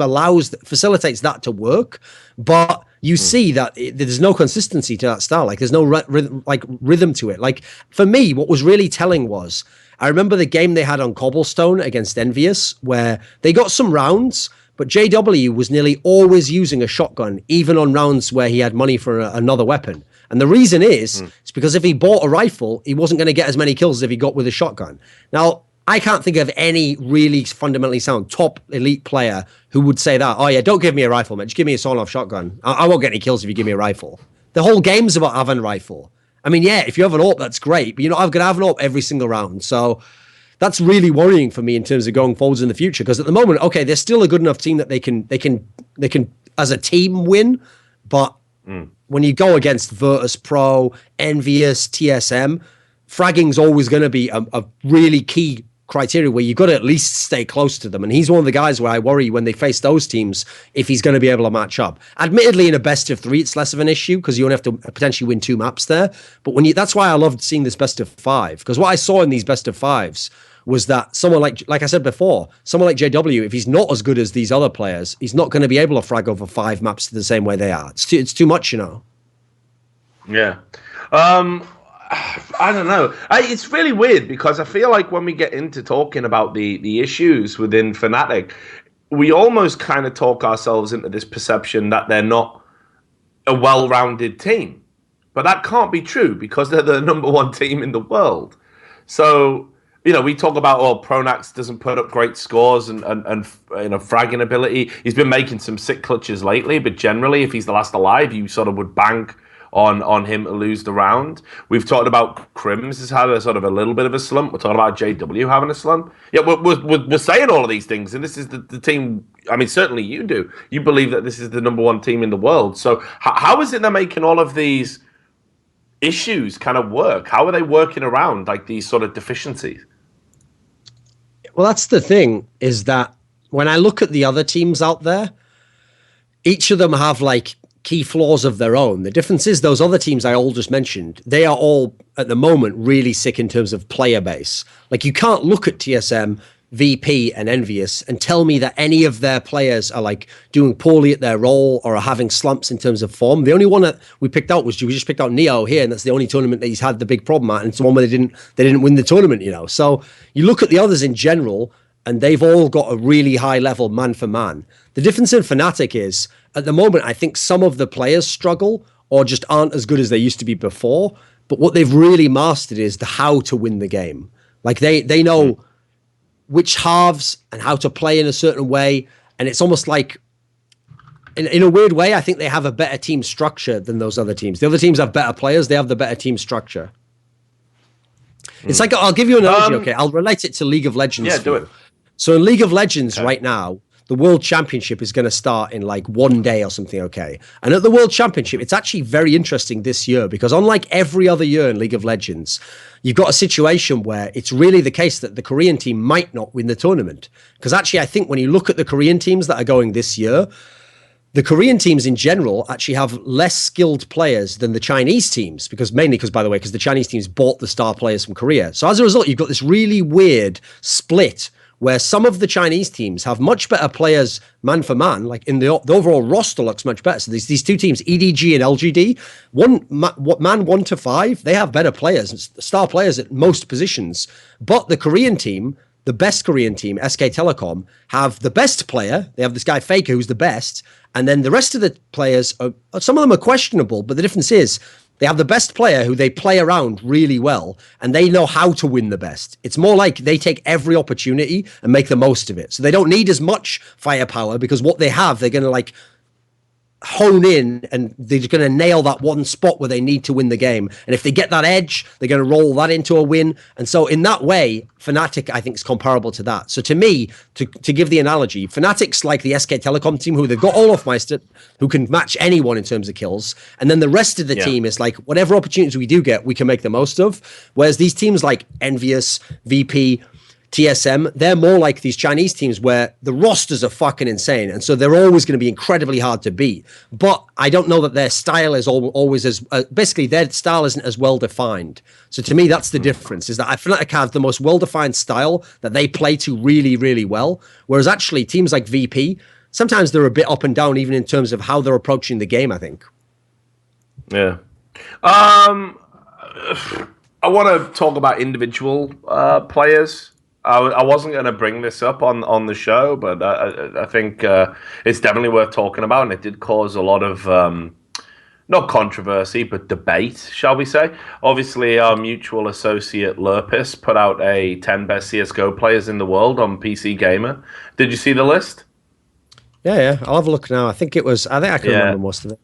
facilitates that to work. But you see that there's no consistency to that style. Like there's no rhythm to it. Like for me, what was really telling was, I remember the game they had on Cobblestone against EnVyUs where they got some rounds, but JW was nearly always using a shotgun, even on rounds where he had money for another weapon. And the reason is, it's because if he bought a rifle, he wasn't going to get as many kills as if he got with a shotgun. Now, I can't think of any really fundamentally sound top elite player who would say that, oh yeah, don't give me a rifle, man. Just give me a sawn-off shotgun. I won't get any kills if you give me a rifle. The whole game's about having a rifle. I mean, yeah, if you have an AWP, that's great, but you're not going to have an AWP every single round. So that's really worrying for me in terms of going forwards in the future. Because at the moment, okay, they're still a good enough team that they can as a team win. But when you go against Virtus.Pro, EnVyUs, TSM, fragging's always going to be a really key criteria where you've got to at least stay close to them. And he's one of the guys where I worry when they face those teams if he's going to be able to match up. Admittedly, in a best of 3, it's less of an issue because you only have to potentially win 2 maps there. But that's why I loved seeing this best of 5, because what I saw in these best of 5s was that someone like I said before, someone like JW, if he's not as good as these other players, he's not going to be able to frag over 5 maps the same way they are. It's too much, you know. Yeah. I don't know. It's really weird because I feel like when we get into talking about the issues within Fnatic, we almost kind of talk ourselves into this perception that they're not a well-rounded team. But that can't be true because they're the #1 team in the world. So we talk about, Pronax doesn't put up great scores and fragging ability. He's been making some sick clutches lately, but generally, if he's the last alive, you sort of would bank on him to lose the round. We've talked about Crims has had a sort of a little bit of a slump. We're talking about JW having a slump. Yeah, we're saying all of these things, and this is the team. I mean, certainly you do. You believe that this is the number one team in the world. So how is it they're making all of these issues kind of work? How are they working around like these sort of deficiencies? Well, that's the thing, is that when I look at the other teams out there, each of them have like key flaws of their own. The difference is those other teams I all just mentioned, they are all at the moment really sick in terms of player base. Like, you can't look at TSM, VP and EnVyUs and tell me that any of their players are like doing poorly at their role or are having slumps in terms of form. The only one that we picked out we just picked out Neo here, and that's the only tournament that he's had the big problem at, and it's the one where they didn't win the tournament, So you look at the others in general, and they've all got a really high level man for man. The difference in Fnatic is, at the moment, I think some of the players struggle or just aren't as good as they used to be before. But what they've really mastered is the how to win the game. Like they know which halves and how to play in a certain way. And it's almost like, in a weird way, I think they have a better team structure than those other teams. The other teams have better players. They have the better team structure. It's like, I'll give you an analogy, okay? I'll relate it to League of Legends. Yeah, do it. So in League of Legends right now, the World Championship is going to start in like 1 day or something, okay? And at the World Championship, it's actually very interesting this year because unlike every other year in League of Legends, you've got a situation where it's really the case that the Korean team might not win the tournament. Because actually, I think when you look at the Korean teams that are going this year, the Korean teams in general actually have less skilled players than the Chinese teams, because the Chinese teams bought the star players from Korea. So as a result, you've got this really weird split where some of the Chinese teams have much better players man for man, like in the overall roster looks much better. So these two teams, EDG and LGD, man 1 to 5, they have better players, star players at most positions. But the Korean team, the best Korean team, SK Telecom, have the best player. They have this guy Faker who's the best. And then the rest of the players, some of them are questionable, but the difference is they have the best player who they play around really well, and they know how to win the best. It's more like they take every opportunity and make the most of it. So they don't need as much firepower because what they have, they're going to like hone in and they're going to nail that one spot where they need to win the game. And if they get that edge, they're going to roll that into a win. And so in that way, Fnatic, I think, is comparable to that. So to me, to give the analogy, Fnatic's like the SK Telecom team who they've got Olofmeister, who can match anyone in terms of kills. And then the rest of the team is like, whatever opportunities we do get, we can make the most of. Whereas these teams like EnVyUs, VP, TSM, they're more like these Chinese teams where the rosters are fucking insane. And so they're always going to be incredibly hard to beat. But I don't know that their style is always as, basically their style isn't as well defined. So to me, that's the difference, is that Fnatic have the most well-defined style that they play to really, really well. Whereas actually teams like VP, sometimes they're a bit up and down, even in terms of how they're approaching the game, I think. Yeah. I want to talk about individual players. I wasn't going to bring this up on the show, but I think it's definitely worth talking about, and it did cause a lot of not controversy, but debate, shall we say. Obviously, our mutual associate Lurpis put out a 10 best CSGO players in the world on PCGamer. Did you see the list? Yeah. I'll have a look now. I think I can remember most of it.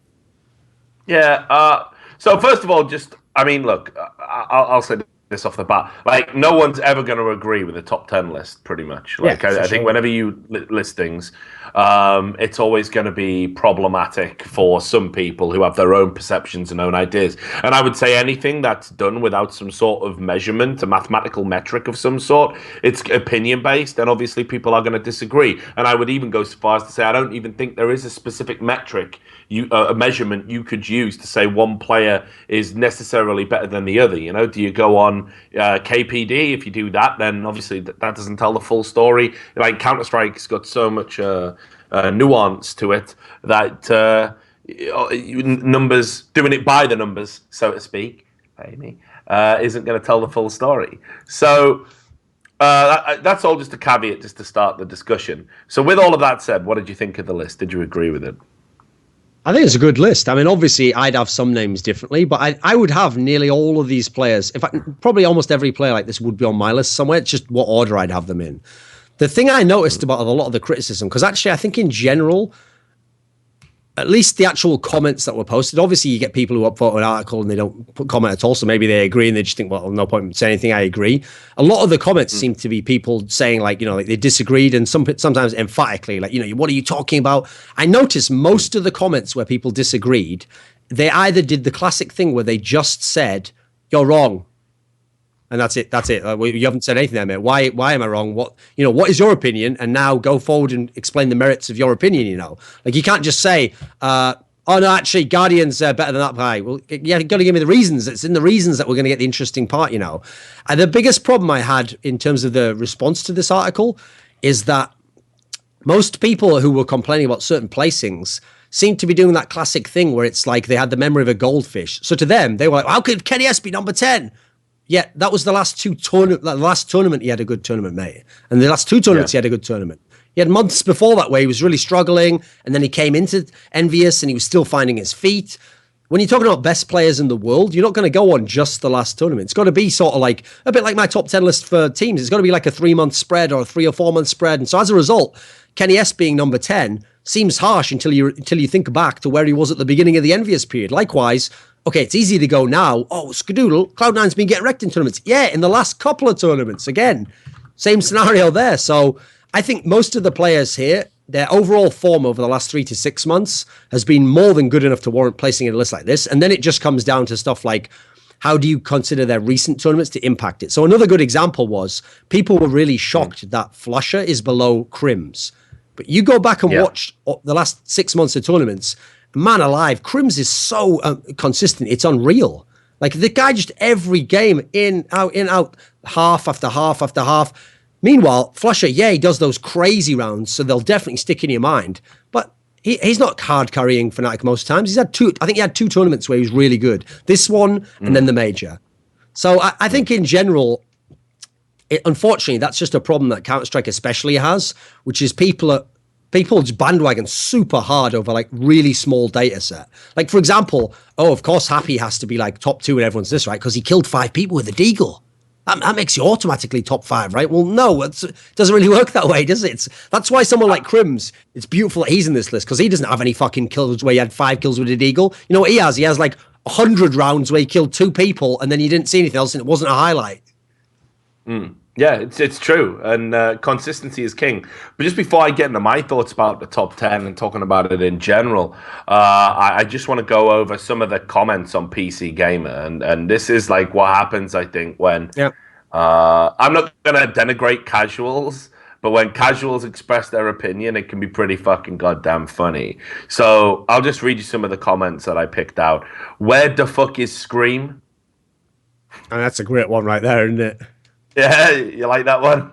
Yeah. So first of all, look, I'll say this off the bat. Like, no one's ever going to agree with the top 10 list, pretty much. Like, yeah, I think whenever you list things, it's always going to be problematic for some people who have their own perceptions and own ideas. And I would say anything that's done without some sort of measurement, a mathematical metric of some sort, it's opinion-based, and obviously people are going to disagree. And I would even go so far as to say I don't even think there is a specific metric, a measurement you could use to say one player is necessarily better than the other. Do you go on KPD? If you do that, then obviously that doesn't tell the full story. Like, Counterstrike's got so much nuance to it that numbers, doing it by the numbers, so to speak, isn't going to tell the full story. So that's all just a caveat, just to start the discussion. So with all of that said, what did you think of the list? Did you agree with it? I think it's a good list. I mean, obviously, I'd have some names differently, but I would have nearly all of these players. In fact, probably almost every player like this would be on my list somewhere. It's just what order I'd have them in. The thing I noticed about a lot of the criticism, because actually I think in general, at least the actual comments that were posted, obviously you get people who upvote an article and they don't put comment at all, so maybe they agree and they just think, well, no point in saying anything, I agree. A lot of the comments seem to be people saying, like, you know, like they disagreed, and sometimes emphatically, like, you know, what are you talking about? I noticed most of the comments where people disagreed, they either did the classic thing where they just said, you're wrong. And that's it. That's it. You haven't said anything there, mate. Why am I wrong? What is your opinion? And now go forward and explain the merits of your opinion. You know, like you can't just say, "Oh no, actually, Guardian's better than that guy." Well, you got to give me the reasons. It's in the reasons that we're going to get the interesting part. You know, and the biggest problem I had in terms of the response to this article is that most people who were complaining about certain placings seem to be doing that classic thing where it's like they had the memory of a goldfish. So to them, they were like, "How could Kenny S be number 10? Yeah, that was the last the last tournament he had a good tournament, mate. And the last two tournaments he had a good tournament. He had months before that where he was really struggling, and then he came into EnVyUs and he was still finding his feet. When you're talking about best players in the world, you're not going to go on just the last tournament. It's got to be sort of like a bit like my top 10 list for teams. It's got to be like a 3-month spread or a 3 or 4 month spread. And so as a result, Kenny S being number 10 seems harsh until you think back to where he was at the beginning of the EnVyUs period. Likewise, okay, it's easy to go now. Oh, Skadoodle, Cloud9's been getting wrecked in tournaments. Yeah, in the last couple of tournaments. Again, same scenario there. So I think most of the players here, their overall form over the last 3 to 6 months has been more than good enough to warrant placing in a list like this. And then it just comes down to stuff like, how do you consider their recent tournaments to impact it? So another good example was people were really shocked that Flusher is below Crims. But you go back and watch the last 6 months of tournaments, man alive, Crims is so consistent. It's unreal. Like the guy just every game in, out, half after half after half. Meanwhile, Flusher, yeah, he does those crazy rounds, so they'll definitely stick in your mind. But he's not hard carrying Fnatic most times. He's had I think he had 2 tournaments where he was really good. This one and then the major. So I think in general, unfortunately, that's just a problem that Counterstrike especially has, which is people just bandwagon super hard over like really small data set. Like, for example, of course, Happy has to be like top 2 in everyone's list, right? Because he killed 5 people with a deagle. That makes you automatically top 5, right? Well, no, it doesn't really work that way, does it? That's why someone like Crims, it's beautiful that he's in this list because he doesn't have any fucking kills where he had 5 kills with a deagle. You know what he has? He has like 100 rounds where he killed 2 people and then you didn't see anything else and it wasn't a highlight. Yeah, it's true, and consistency is king. But just before I get into my thoughts about the top 10 and talking about it in general, I just want to go over some of the comments on PCGamer, and this is like what happens, I think, when I'm not going to denigrate casuals, but when casuals express their opinion, it can be pretty fucking goddamn funny. So I'll just read you some of the comments that I picked out. Where the fuck is Scream? And that's a great one right there, isn't it? Yeah, you like that one?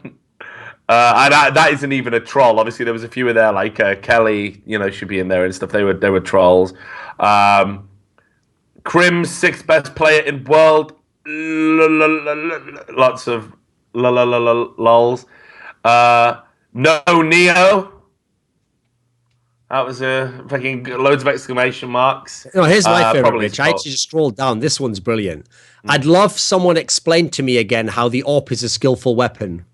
And that isn't even a troll. Obviously, there was a few in there, like Kelly, you know, should be in there and stuff. They were trolls. Crim's 6th best player in world. Lots of lols. No Neo. That was fucking loads of exclamation marks. No, here's my favorite, Rich. I actually just scrolled down. This one's brilliant. I'd love someone explain to me again how the AWP is a skillful weapon.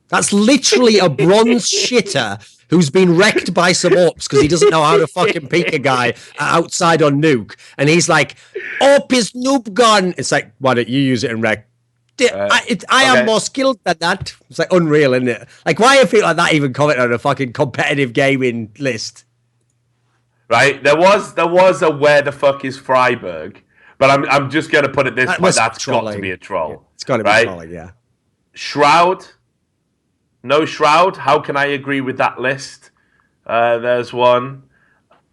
That's literally a bronze shitter who's been wrecked by some AWPs because he doesn't know how to fucking peek a guy outside on nuke. And he's like, AWP is noob gun. It's like, why don't you use it and wreck? I am more skilled than that. It's like unreal, isn't it? Like, why do people like that even comment on a fucking competitive gaming list? Right, there was a where the fuck is Friberg, but I'm just gonna put it this way: that's got to be a troll. Yeah, it's got to be trolling, yeah. Shroud, no Shroud. How can I agree with that list? There's one.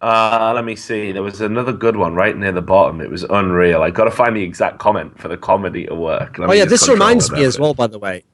Let me see. There was another good one right near the bottom. It was unreal. I got to find the exact comment for the comedy to work. Oh yeah, this reminds me as well, by the way.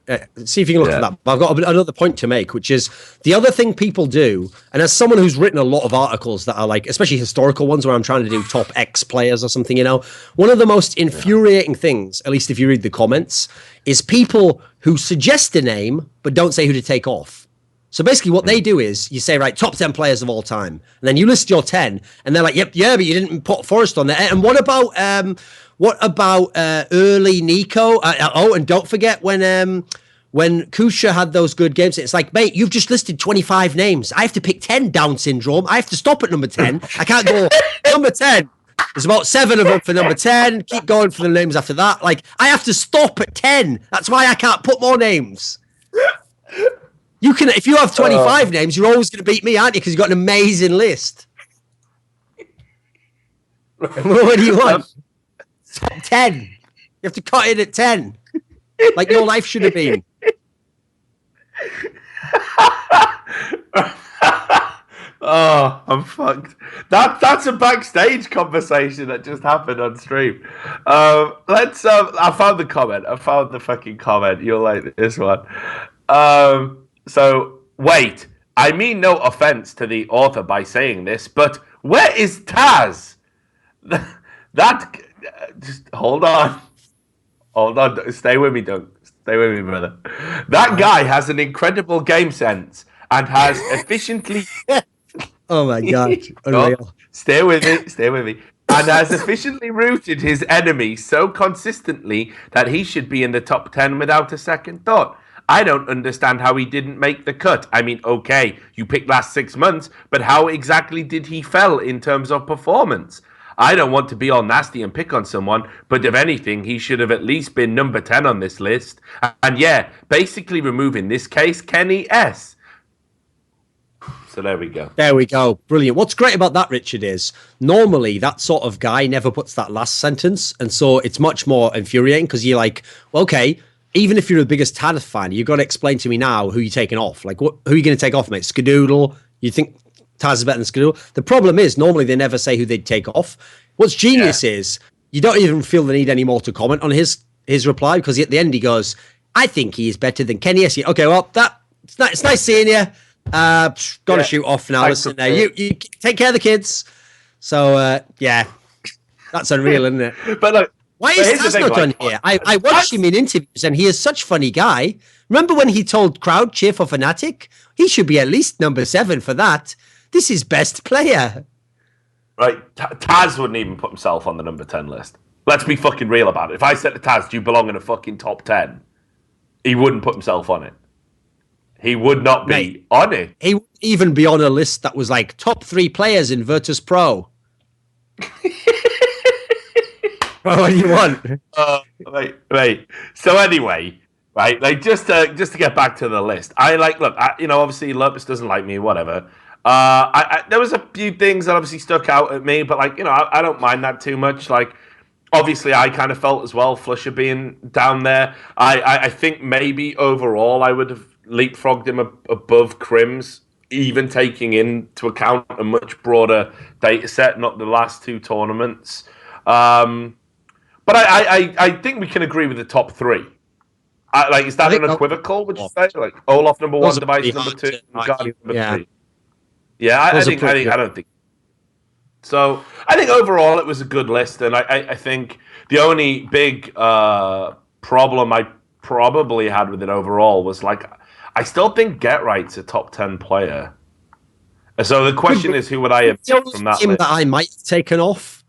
See if you can look at that. But I've got another point to make, which is the other thing people do, and as someone who's written a lot of articles that are like, especially historical ones where I'm trying to do top X players or something, you know, one of the most infuriating things, at least if you read the comments, is people who suggest a name but don't say who to take off. So basically what they do is you say, right, top 10 players of all time. And then you list your 10 and they're like, yep, yeah, but you didn't put Forrest on there. And what about early Nico? And don't forget when Kusha had those good games, it's like, mate, you've just listed 25 names. I have to pick 10 Down syndrome. I have to stop at number 10. I can't go number 10. There's about 7 of them for number 10. Keep going for the names after that. Like, I have to stop at 10. That's why I can't put more names. You can, if you have 25 names, you're always going to beat me, aren't you? Because you've got an amazing list. What do you want? Top 10. You have to cut it at 10. Like your life should have been. Oh, I'm fucked. That's a backstage conversation that just happened on stream. I found the comment. I found the fucking comment. You'll like this one. So wait, I mean no offense to the author by saying this, but where is Taz? That just hold on. Stay with me, Doug. Stay with me, brother. That guy has an incredible game sense and has efficiently. Oh my god! No, stay with me. And has efficiently routed his enemy so consistently that he should be in the top 10 without a second thought. I don't understand how he didn't make the cut. I mean, okay, you picked last 6 months, but how exactly did he fell in terms of performance? I don't want to be all nasty and pick on someone, but if anything, he should have at least been number 10 on this list. And yeah, basically removing this case, Kenny S. So there we go. There we go. Brilliant. What's great about that, Richard, is normally that sort of guy never puts that last sentence. And so it's much more infuriating because you're like, well, okay, even if you're the biggest Taz fan, you've got to explain to me now who you're taking off. Like, who are you going to take off, mate? Skadoodle? You think Taz is better than Skadoodle? The problem is normally they never say who they'd take off. What's genius is you don't even feel the need anymore to comment on his reply because at the end he goes, I think he is better than Kenny S. Okay, well, it's nice seeing you. Got to shoot off now. Listen, you take care of the kids. So yeah, that's unreal, isn't it? But look, why is Taz not on here? I watched him in interviews, and he is such a funny guy. Remember when he told crowd cheer for Fnatic? He should be at least number 7 for that. This is best player. Right, Taz wouldn't even put himself on the number 10 list. Let's be fucking real about it. If I said to Taz, do you belong in a fucking top 10? He wouldn't put himself on it. He would not be on it. He would even be on a list that was like top 3 players in Virtus.Pro. What do you want? Wait. So anyway, right? Like just to get back to the list, obviously Lopus doesn't like me, whatever. There was a few things that obviously stuck out at me, but I don't mind that too much. Like, obviously, I kind of felt as well, Flusher being down there. I think maybe overall I would have leapfrogged him above Crims, even taking into account a much broader data set, not the last 2 tournaments. But I think we can agree with the top 3. Is that unequivocal? Would you say Olaf number 1, Device number 2, Guardian number 3? Yeah, I don't think. So I think overall it was a good list, and I think the only big problem I probably had with it overall was I still think Get Right's a top 10 player. So the question is, who would I have from that list? That I might have taken off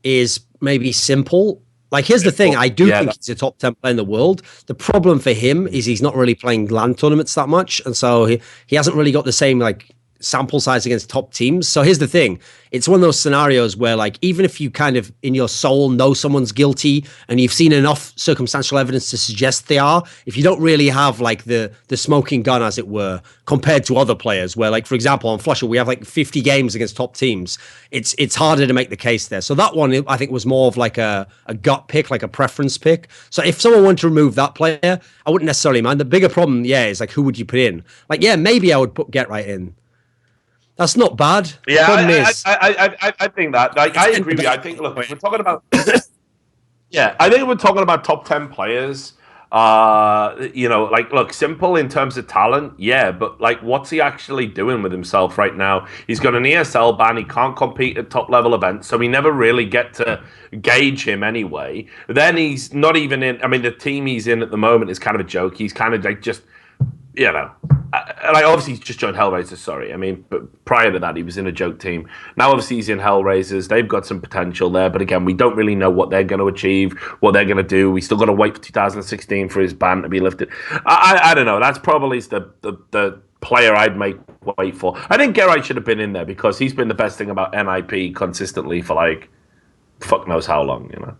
is maybe Simple. Here's the thing. I do think he's a top 10 player in the world. The problem for him is he's not really playing LAN tournaments that much. And so he hasn't really got the same, sample size against top teams. So here's the thing. It's one of those scenarios where even if you kind of in your soul know someone's guilty and you've seen enough circumstantial evidence to suggest they are, if you don't really have the smoking gun, as it were, compared to other players where for example on Flusher we have 50 games against top teams, it's harder to make the case there. So that one I think was more of a gut pick, a preference pick. So if someone wanted to remove that player, I wouldn't necessarily mind. The bigger problem is who would you put in? Maybe I would put Get Right in. That's not bad. Yeah, I think that. I agree with you. I think, look, we're talking about... I think we're talking about top 10 players. Look, Simple in terms of talent, but, what's he actually doing with himself right now? He's got an ESL ban. He can't compete at top-level events, so we never really get to gauge him anyway. Then he's not even in... I mean, the team he's in at the moment is kind of a joke. He's kind of, just... like obviously he's just joined Hellraisers. Sorry, I mean, but prior to that, he was in a joke team. Now, obviously, he's in Hellraisers. They've got some potential there, but again, we don't really know what they're going to achieve, what they're going to do. We still got to wait for 2016 for his ban to be lifted. I don't know. That's probably the player I'd make wait for. I think Geralt should have been in there because he's been the best thing about NIP consistently for like fuck knows how long, you know.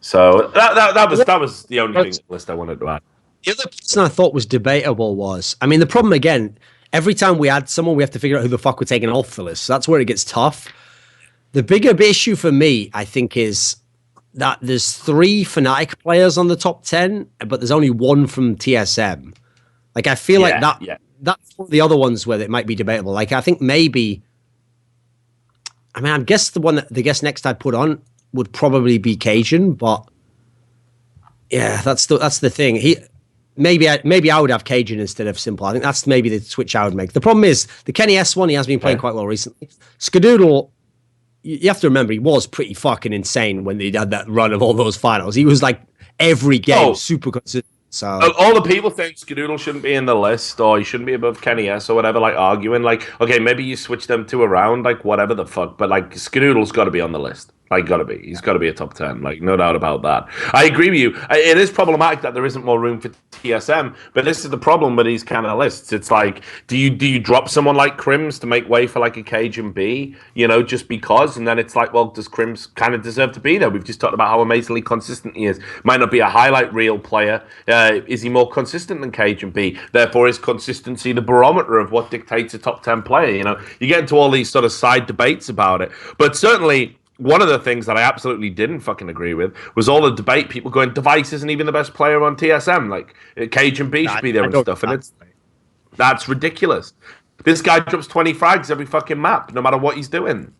So that was the only thing on the list I wanted to add. The other person I thought was debatable was, I mean, the problem again, every time we add someone, we have to figure out who the fuck we're taking off the list. So that's where it gets tough. The bigger issue for me, I think, is that there's 3 Fnatic players on the top 10, but there's only 1 from TSM. Like, I feel like that's one of the other ones where it might be debatable. Like, I think maybe, I mean, I guess the guess next I'd put on would probably be Cajun, but yeah, that's the thing. Maybe I would have Cajun instead of Simple. I think that's maybe the switch I would make. The problem is the Kenny S one, he has been playing quite well recently. Skadoodle, you have to remember, he was pretty fucking insane when he had that run of all those finals. He was like every game super consistent. So all the people think Skadoodle shouldn't be in the list or he shouldn't be above Kenny S or whatever, like arguing like, okay, maybe you switch them 2 around, like whatever the fuck, but like Skadoodle's got to be on the list. Like, gotta be. He's got to be a top 10. Like, no doubt about that. I agree with you. It is problematic that there isn't more room for TSM, but this is the problem with these kind of lists. It's like, do you drop someone like Crims to make way for like a Cajun B, you know, just because? And then it's like, well, does Crims kind of deserve to be there? We've just talked about how amazingly consistent he is. Might not be a highlight reel player. Is he more consistent than Cajun B? Therefore, is consistency the barometer of what dictates a top 10 player? You know, you get into all these sort of side debates about it, but certainly. One of the things that I absolutely didn't fucking agree with was all the debate, people going, Device isn't even the best player on TSM. Like, Cajun B should be there and stuff. And that's ridiculous. This guy drops 20 frags every fucking map, no matter what he's doing.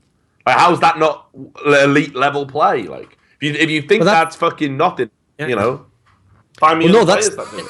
Like, how's that not elite level play? Like, if you think that's fucking nothing, you know, find me other players that do it.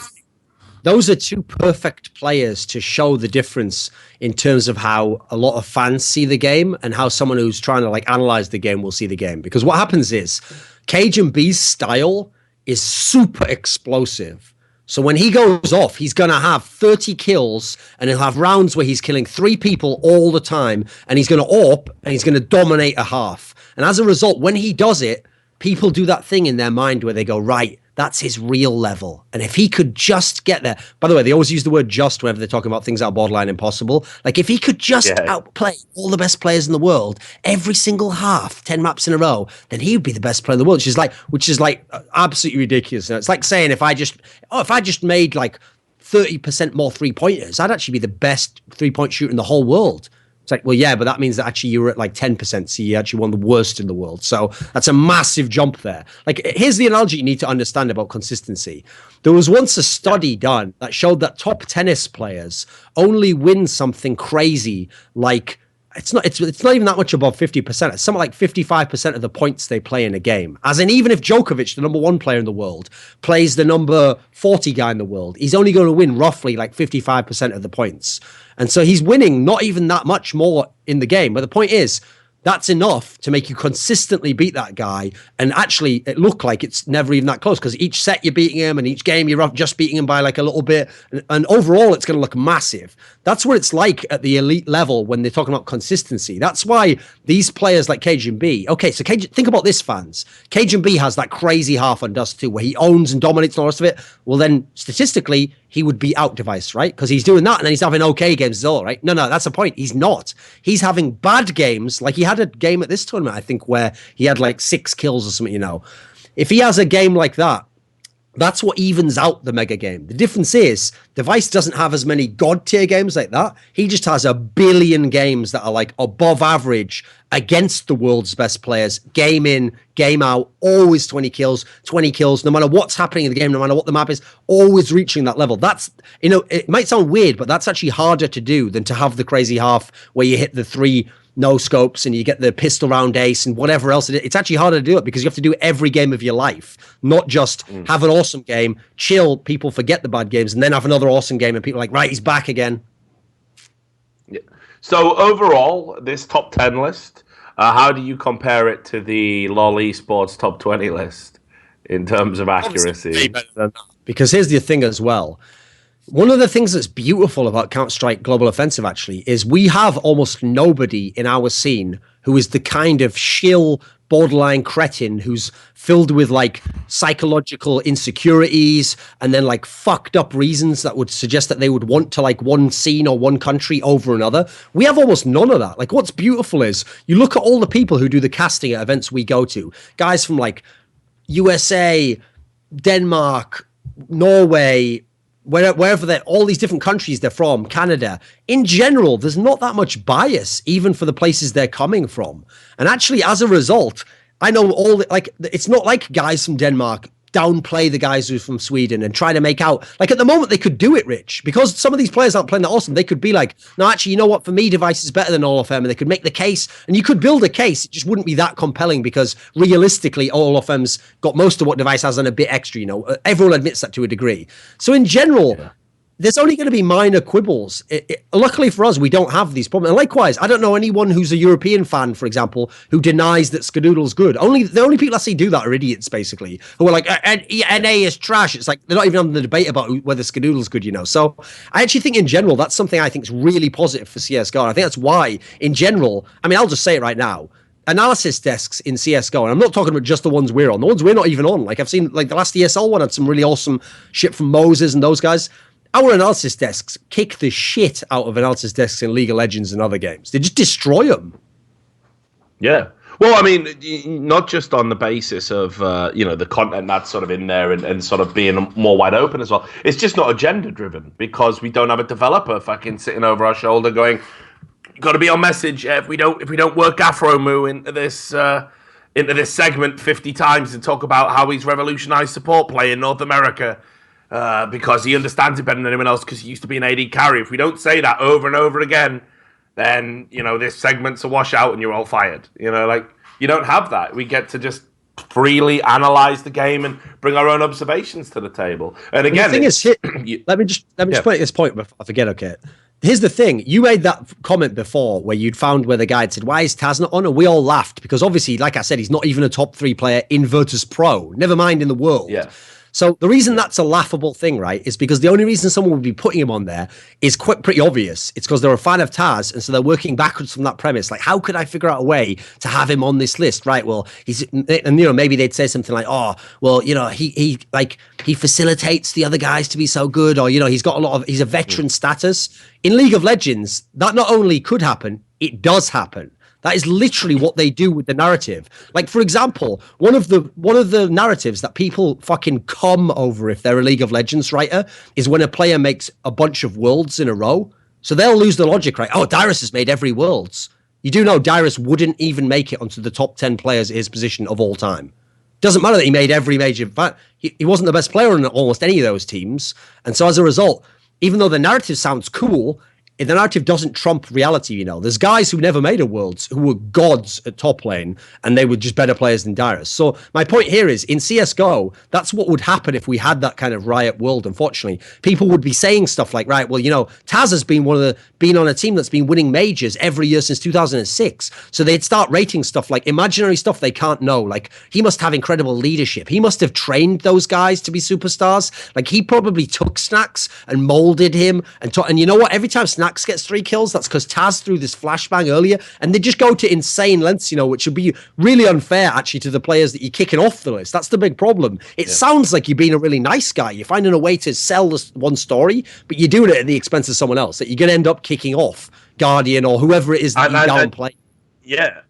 Those are 2 perfect players to show the difference in terms of how a lot of fans see the game and how someone who's trying to like analyze the game will see the game. Because what happens is Cajun B's style is super explosive. So when he goes off, he's going to have 30 kills and he'll have rounds where he's killing 3 people all the time and he's going to AWP and he's going to dominate a half. And as a result, when he does it, people do that thing in their mind where they go, right, that's his real level. And if he could just get there, by the way, they always use the word just whenever they're talking about things that are borderline impossible. Like if he could just outplay all the best players in the world every single half, 10 maps in a row, then he would be the best player in the world, which is like absolutely ridiculous. It's like saying if I just made like 30% more 3-pointers, I'd actually be the best 3-point shooter in the whole world. It's like, well, yeah, but that means that actually you were at like 10%, so you actually won the worst in the world. So that's a massive jump there. Like, here's the analogy you need to understand about consistency. There was once a study done that showed that top tennis players only win something crazy like, it's not even that much above 50%. It's something like 55% of the points they play in a game. As in, even if Djokovic, the number 1 player in the world, plays the number 40 guy in the world, he's only going to win roughly like 55% of the points. And so he's winning not even that much more in the game. But the point is, that's enough to make you consistently beat that guy. And actually, it looked like it's never even that close because each set you're beating him and each game you're just beating him by like a little bit. And overall, it's going to look massive. That's what it's like at the elite level when they're talking about consistency. That's why these players like Cajun B, okay, so think about this, fans. Cajun B has that crazy half on Dust 2 where he owns and dominates and all the rest of it. Well, then statistically, he would be out Device, right? Because he's doing that and then he's having okay games as well, right? No, that's the point. He's not. He's having bad games. Like he had a game at this tournament, I think, where he had like 6 kills or something, you know. If he has a game like that, that's what evens out the mega game. The difference is Device doesn't have as many god tier games like that. He just has a billion games that are like above average against the world's best players. Game in, game out, always 20 kills, no matter what's happening in the game, no matter what the map is, always reaching that level. That's, you know, it might sound weird, but that's actually harder to do than to have the crazy half where you hit the 3 no scopes and you get the pistol round ace and whatever else it is. It's actually harder to do it because you have to do every game of your life, not just have an awesome game, chill, people forget the bad games, and then have another awesome game and people are like, right, he's back again. Yeah. So overall, this top 10 list, how do you compare it to the LoL Esports top 20 list in terms of accuracy? Because here's the thing as well. One of the things that's beautiful about Counterstrike Global Offensive, actually, is we have almost nobody in our scene who is the kind of shill, borderline cretin who's filled with like psychological insecurities and then like fucked up reasons that would suggest that they would want to like one scene or one country over another. We have almost none of that. Like, what's beautiful is you look at all the people who do the casting at events we go to, guys from like USA, Denmark, Norway, wherever they're, all these different countries they're from, Canada. In general, there's not that much bias, even for the places they're coming from. And actually, as a result, I know it's not like guys from Denmark downplay the guys who are from Sweden and try to make out, like at the moment they could do it, Rich, because some of these players aren't playing that awesome. They could be like, no, actually, you know what, for me, Device is better than All of them, and they could make the case, and you could build a case. It just wouldn't be that compelling because realistically, All of them's got most of what Device has and a bit extra, you know. Everyone admits that to a degree. So in general, there's only going to be minor quibbles. Luckily for us, we don't have these problems. And likewise, I don't know anyone who's a European fan, for example, who denies that Skadoodle's good. The only people I see do that are idiots, basically, who are like, NA is trash. It's like they're not even having the debate about whether Skadoodle's good, you know. So I actually think in general, that's something I think is really positive for CSGO. And I think that's why, in general, I mean, I'll just say it right now. Analysis desks in CSGO, and I'm not talking about just the ones we're on, the ones we're not even on. Like I've seen, like the last ESL one had some really awesome shit from Moses and those guys. Our analysis desks kick the shit out of analysis desks in League of Legends and other games. They just destroy them. Yeah. Well, I mean, not just on the basis of, the content that's sort of in there and sort of being more wide open as well. It's just not agenda driven because we don't have a developer fucking sitting over our shoulder going, got to be on message. If we don't work Afro Moo into this segment 50 times and talk about how he's revolutionized support play in North America, because he understands it better than anyone else because he used to be an AD carry. If we don't say that over and over again, then, this segment's a washout and you're all fired. Like, you don't have that. We get to just freely analyze the game and bring our own observations to the table. And again, the thing is, let me just put at this point before I forget, okay? Here's the thing. You made that comment before where you'd found where the guy had said, why is Taz not on? And we all laughed because obviously, like I said, he's not even a top 3 player in Virtus.Pro, never mind in the world. Yeah. So the reason that's a laughable thing, right, is because the only reason someone would be putting him on there is pretty obvious. It's because they're a fan of Taz, and so they're working backwards from that premise. Like, how could I figure out a way to have him on this list, right? Well, maybe they'd say something like, oh, well, he facilitates the other guys to be so good, or he's a veteran status. In League of Legends, that not only could happen, it does happen. That is literally what they do with the narrative. Like, for example, one of the narratives that people fucking come over if they're a League of Legends writer is when a player makes a bunch of worlds in a row. So they'll lose the logic, right? Oh, Dyrus has made every worlds. You do know Dyrus wouldn't even make it onto the top 10 players at his position of all time. Doesn't matter that he made every major. He wasn't the best player on almost any of those teams. And so as a result, even though the narrative sounds cool, the narrative doesn't trump reality, There's guys who never made a Worlds who were gods at top lane, and they were just better players than Dyrus. So my point here is, in CSGO, that's what would happen if we had that kind of Riot world, unfortunately. People would be saying stuff like, right, well, Taz has been been on a team that's been winning majors every year since 2006. So they'd start rating stuff like imaginary stuff they can't know. Like, he must have incredible leadership. He must have trained those guys to be superstars. Like, he probably took Snacks and molded him. And you know what? Every time Snacks gets 3 kills, that's because Taz threw this flashbang earlier, and they just go to insane lengths, which would be really unfair actually to the players that you're kicking off the list. That's the big problem. It sounds like you're being a really nice guy. You're finding a way to sell this one story, but you're doing it at the expense of someone else that you're going to end up kicking off Guardian or whoever it is that you downplay. Yeah.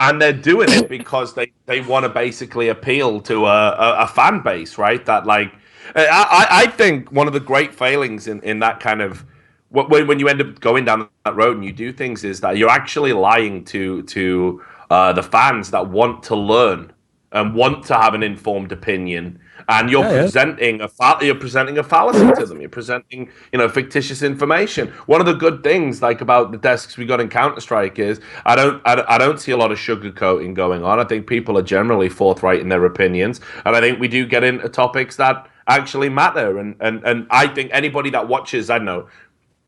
And they're doing it because they want to basically appeal to a fan base, right? That, like, I think one of the great failings in that kind of, when you end up going down that road and you do things, is that you're actually lying to the fans that want to learn and want to have an informed opinion, and you're presenting a fallacy to them. You're presenting fictitious information. One of the good things about the desks we got in Counterstrike is I don't see a lot of sugarcoating going on. I think people are generally forthright in their opinions, and I think we do get into topics that actually matter. And I think anybody that watches, I don't know,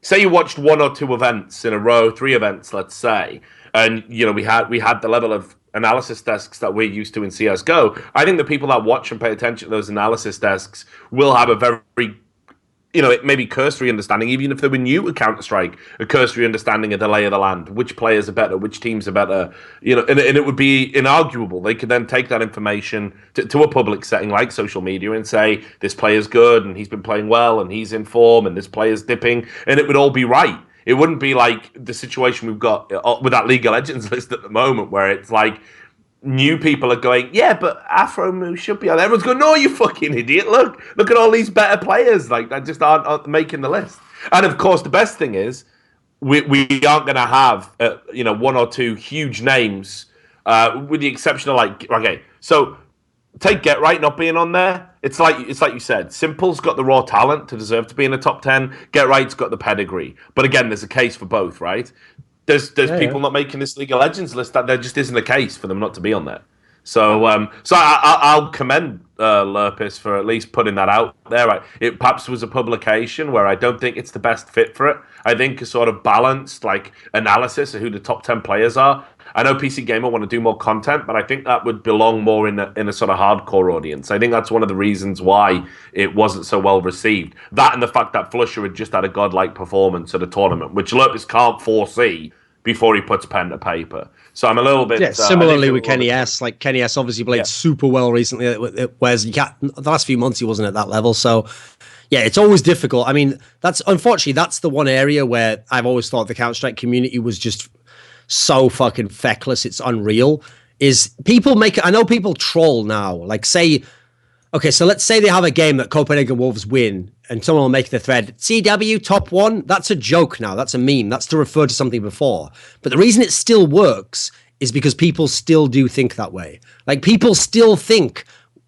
say you watched 1 or 2 events in a row, 3 events, let's say, and we had the level of analysis desks that we're used to in CSGO. I think the people that watch and pay attention to those analysis desks will have a very you know, it may be cursory understanding, even if they were new to Counterstrike, a cursory understanding of the lay of the land, which players are better, which teams are better, you know, and it would be inarguable. They could then take that information to a public setting like social media and say, this player's good and he's been playing well and he's in form and this player's dipping, and it would all be right. It wouldn't be like the situation we've got with that League of Legends list at the moment, where it's like, new people are going, yeah, but Afro Moo should be on there. Everyone's going, no, you fucking idiot. Look at all these better players like that just aren't making the list. And of course, the best thing is we aren't going to have you know, one or two huge names, with the exception of like, okay, so take Get Right not being on there. It's like you said, Simple's got the raw talent to deserve to be in the top 10. Get Right's got the pedigree. But again, there's a case for both, right? There's people not making this League of Legends list that there just isn't a case for them not to be on there. So I'll commend Lurpis for at least putting that out there. It perhaps was a publication where I don't think it's the best fit for it. I think a sort of balanced like analysis of who the top 10 players are. I know PCGamer want to do more content, but I think that would belong more in a sort of hardcore audience. I think that's one of the reasons why it wasn't so well received. That and the fact that Flusher had just had a godlike performance at a tournament, which Lurpis can't foresee before he puts pen to paper. So I'm a little bit... Yeah, similarly with Kenny S. Like, Kenny S obviously played super well recently, whereas the last few months he wasn't at that level. So, yeah, it's always difficult. I mean, unfortunately, that's the one area where I've always thought the Counter-Strike community was just so fucking feckless. It's unreal. I know people troll now. Like, say... Okay, so let's say they have a game that Copenhagen Wolves win, and someone will make the thread, CW top 1, that's a joke now, that's a meme, that's to refer to something before. But the reason it still works is because people still do think that way. Like, people still think,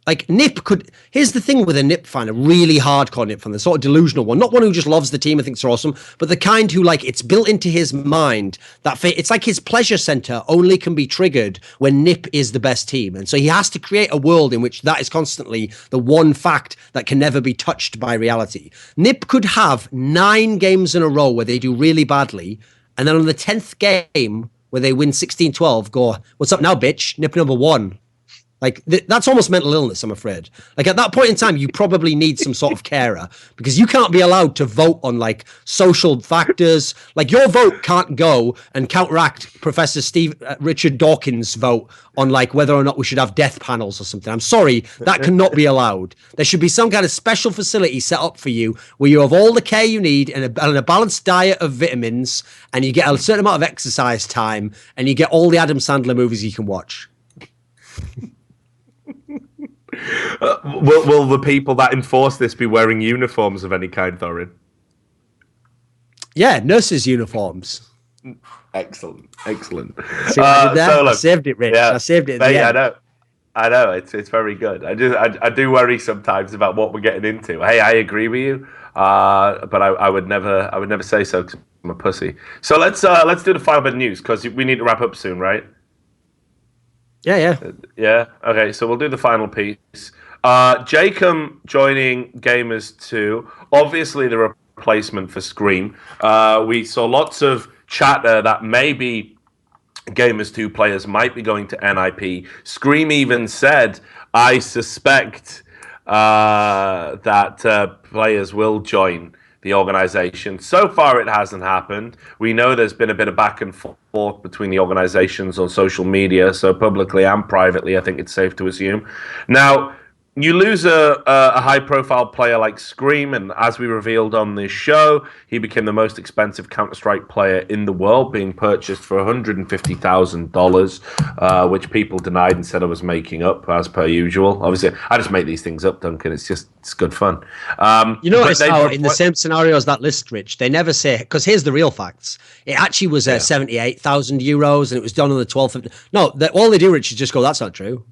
like, Nip could... Here's the thing with a Nip fan, a really hardcore Nip fan, the sort of delusional one, not one who just loves the team and thinks they're awesome, but the kind who, like, it's built into his mind that it's like his pleasure center only can be triggered when Nip is the best team. And so he has to create a world in which that is constantly the one fact that can never be touched by reality. Nip could have 9 games in a row where they do really badly, and then on the 10th game where they win 16-12, go, what's up now, bitch? Nip number 1. Like, that's almost mental illness, I'm afraid. Like, at that point in time, you probably need some sort of carer, because you can't be allowed to vote on, like, social factors. Like, your vote can't go and counteract Professor Richard Dawkins' vote on, like, whether or not we should have death panels or something. I'm sorry, that cannot be allowed. There should be some kind of special facility set up for you where you have all the care you need and a balanced diet of vitamins, and you get a certain amount of exercise time, and you get all the Adam Sandler movies you can watch. Will the people that enforce this be wearing uniforms of any kind, Thorin? Yeah, nurses' uniforms. Excellent. See what I did there? I saved it, Rich. I saved it. I know. It's very good. I do worry sometimes about what we're getting into. Hey, I agree with you, but I would never say so because I'm a pussy. So let's do the final bit of news because we need to wrap up soon, right? Yeah. Okay, so we'll do the final piece. jkaem joining Gamers 2. Obviously, the replacement for Scream. We saw lots of chatter that maybe Gamers 2 players might be going to NIP. Scream even said, I suspect that players will join the organization. So far, it hasn't happened. We know there's been a bit of back and forth between the organizations on social media, so publicly and privately, I think it's safe to assume. Now, you lose a high-profile player like Scream, and as we revealed on this show, he became the most expensive Counter-Strike player in the world, being purchased for $150,000, which people denied and said I was making up, as per usual. Obviously, I just make these things up, Duncan. It's good fun. You notice how in the same scenario as that list, Rich, they never say, because here's the real facts. It actually was 78,000 euros, and it was done on the 12th of... No, all they do, Rich, is just go, that's not true.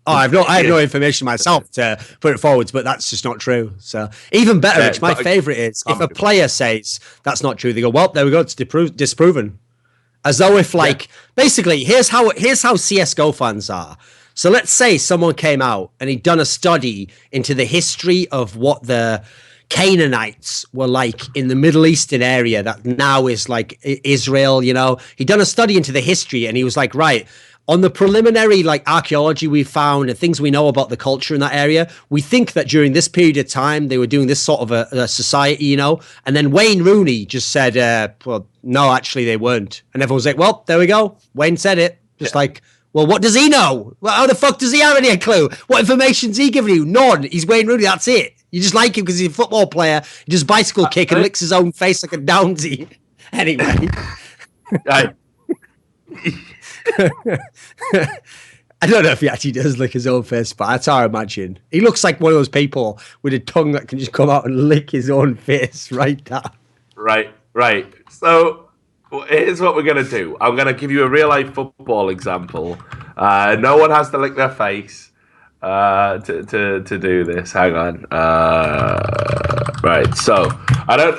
Oh, I have no information myself to put it forward, but that's just not true. So even better, Rich, my favorite is if a player says that's not true, they go, well, there we go, it's disproven. As though if basically, here's how CSGO fans are. So let's say someone came out and he'd done a study into the history of what the Canaanites were like in the Middle Eastern area that now is like Israel, you know. He'd done a study into the history and he was like, right, on the preliminary like archaeology we found and things we know about the culture in that area, we think that during this period of time they were doing this sort of a society, you know. And then Wayne Rooney just said, well, no, actually they weren't. And everyone's like, well, there we go. Wayne said it. Just like, well, what does he know? Well, how the fuck does he have any clue? What information's he giving you? None. He's Wayne Rooney. That's it. You just like him because he's a football player. He just bicycle kick and licks his own face like a downsy. Anyway. I don't know if he actually does lick his own face, but that's how I imagine. He looks like one of those people with a tongue that can just come out and lick his own face right down. Right. So here's what we're going to do. I'm going to give you a real-life football example. No one has to lick their face to do this. Hang on. Right. So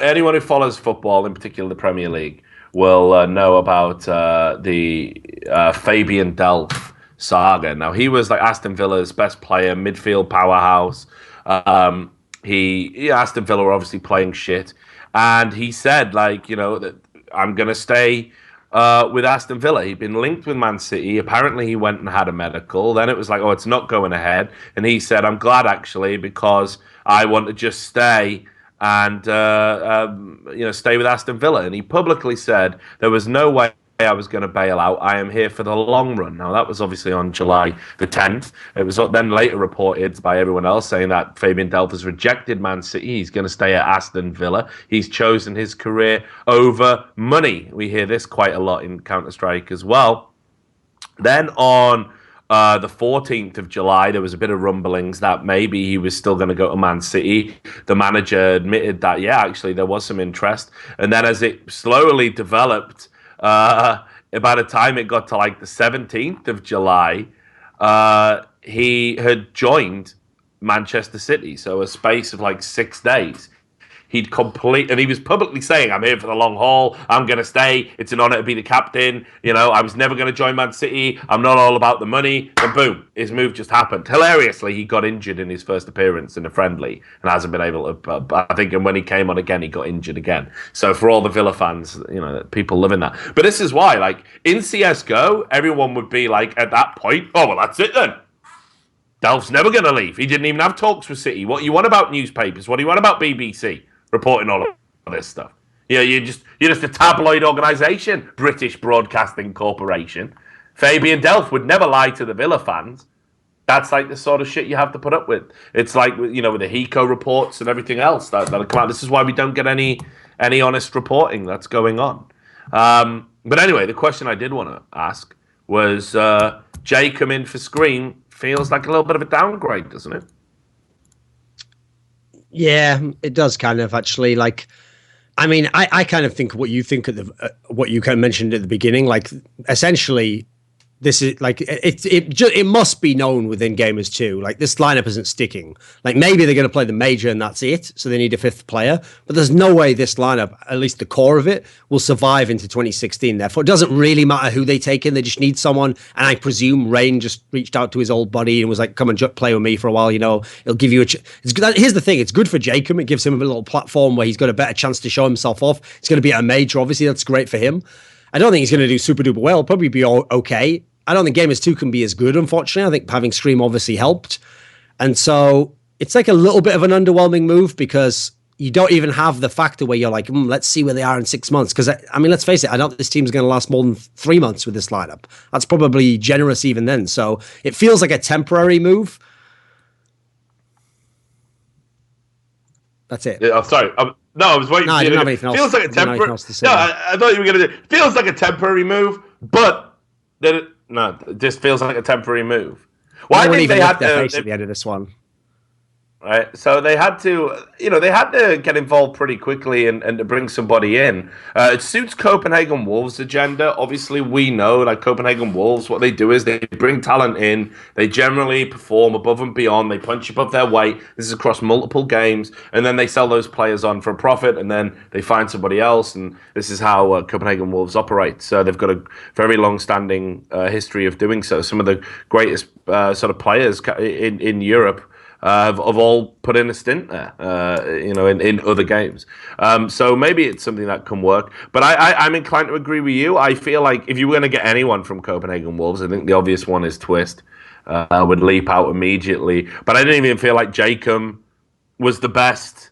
anyone who follows football, in particular the Premier League, will know about the Fabian Delph saga. Now, he was like Aston Villa's best player, midfield powerhouse. Aston Villa were obviously playing shit. And he said, like, you know, that I'm going to stay with Aston Villa. He'd been linked with Man City. Apparently, he went and had a medical. Then it was like, oh, it's not going ahead. And he said, I'm glad, actually, because I want to just stay and stay with Aston Villa. And he publicly said there was no way I was going to bail out. I am here for the long run. Now, that was obviously on July the 10th. It was then later reported by everyone else saying that Fabian Delph has rejected Man City. He's going to stay at Aston Villa. He's chosen his career over money. We hear this quite a lot in Counterstrike as well. Then on the 14th of July, there was a bit of rumblings that maybe he was still going to go to Man City. The manager admitted that, yeah, actually, there was some interest. And then as it slowly developed, by the time it got to like the 17th of July, he had joined Manchester City. So a space of like 6 days. And he was publicly saying, I'm here for the long haul. I'm going to stay. It's an honor to be the captain. You know, I was never going to join Man City. I'm not all about the money. And boom, his move just happened. Hilariously, he got injured in his first appearance in a friendly and hasn't been able to, I think, and when he came on again, he got injured again. So for all the Villa fans, you know, people loving that. But this is why, like, in CSGO, everyone would be like, at that point, oh, well, that's it then. Delph's never going to leave. He didn't even have talks with City. What you want about newspapers? What do you want about BBC? Reporting all of this stuff. You're just a tabloid organisation, British Broadcasting Corporation. Fabian Delph would never lie to the Villa fans. That's like the sort of shit you have to put up with. It's like, you know, with the HECO reports and everything else that come out. This is why we don't get any honest reporting that's going on. But anyway, the question I did want to ask was, jkaem in for Scream feels like a little bit of a downgrade, doesn't it? Yeah, it does kind of actually. Like, I mean, I kind of think what you think of what you kind of mentioned at the beginning. Like, essentially, this is like it must be known within gamers too. Like, this lineup isn't sticking. Like, maybe they're going to play the major and that's it. So they need a fifth player. But there's no way this lineup, at least the core of it, will survive into 2016. Therefore, it doesn't really matter who they take in. They just need someone. And I presume Rain just reached out to his old buddy and was like, "Come and play with me for a while. You know, it'll give you a." It's good. Here's the thing: it's good for jkaem. It gives him a little platform where he's got a better chance to show himself off. It's going to be at a major. Obviously, that's great for him. I don't think he's going to do super duper well. Probably be okay. I don't think Gamers 2 can be as good, unfortunately. I think having Scream obviously helped. And so it's like a little bit of an underwhelming move because you don't even have the factor where you're like, let's see where they are in 6 months. Because, I mean, let's face it, I don't think this team's going to last more than 3 months with this lineup. That's probably generous even then. So it feels like a temporary move. That's it. Yeah, oh, sorry. No, I was waiting. No, I didn't have anything else. Feels like a temporary. No, I thought you were going to do. Feels like a temporary move, but no, it just feels like a temporary move. Well, I think they had their face at the end of this one. Right, so they had to, get involved pretty quickly and to bring somebody in. It suits Copenhagen Wolves' agenda. Obviously, we know, like Copenhagen Wolves, what they do is they bring talent in. They generally perform above and beyond. They punch above their weight. This is across multiple games, and then they sell those players on for a profit, and then they find somebody else. And this is how Copenhagen Wolves operate. So they've got a very long-standing history of doing so. Some of the greatest sort of players in Europe have all put in a stint there, in other games. So maybe it's something that can work. But I'm inclined to agree with you. I feel like if you were going to get anyone from Copenhagen Wolves, I think the obvious one is Twist. Would leap out immediately. But I didn't even feel like jkaem was the best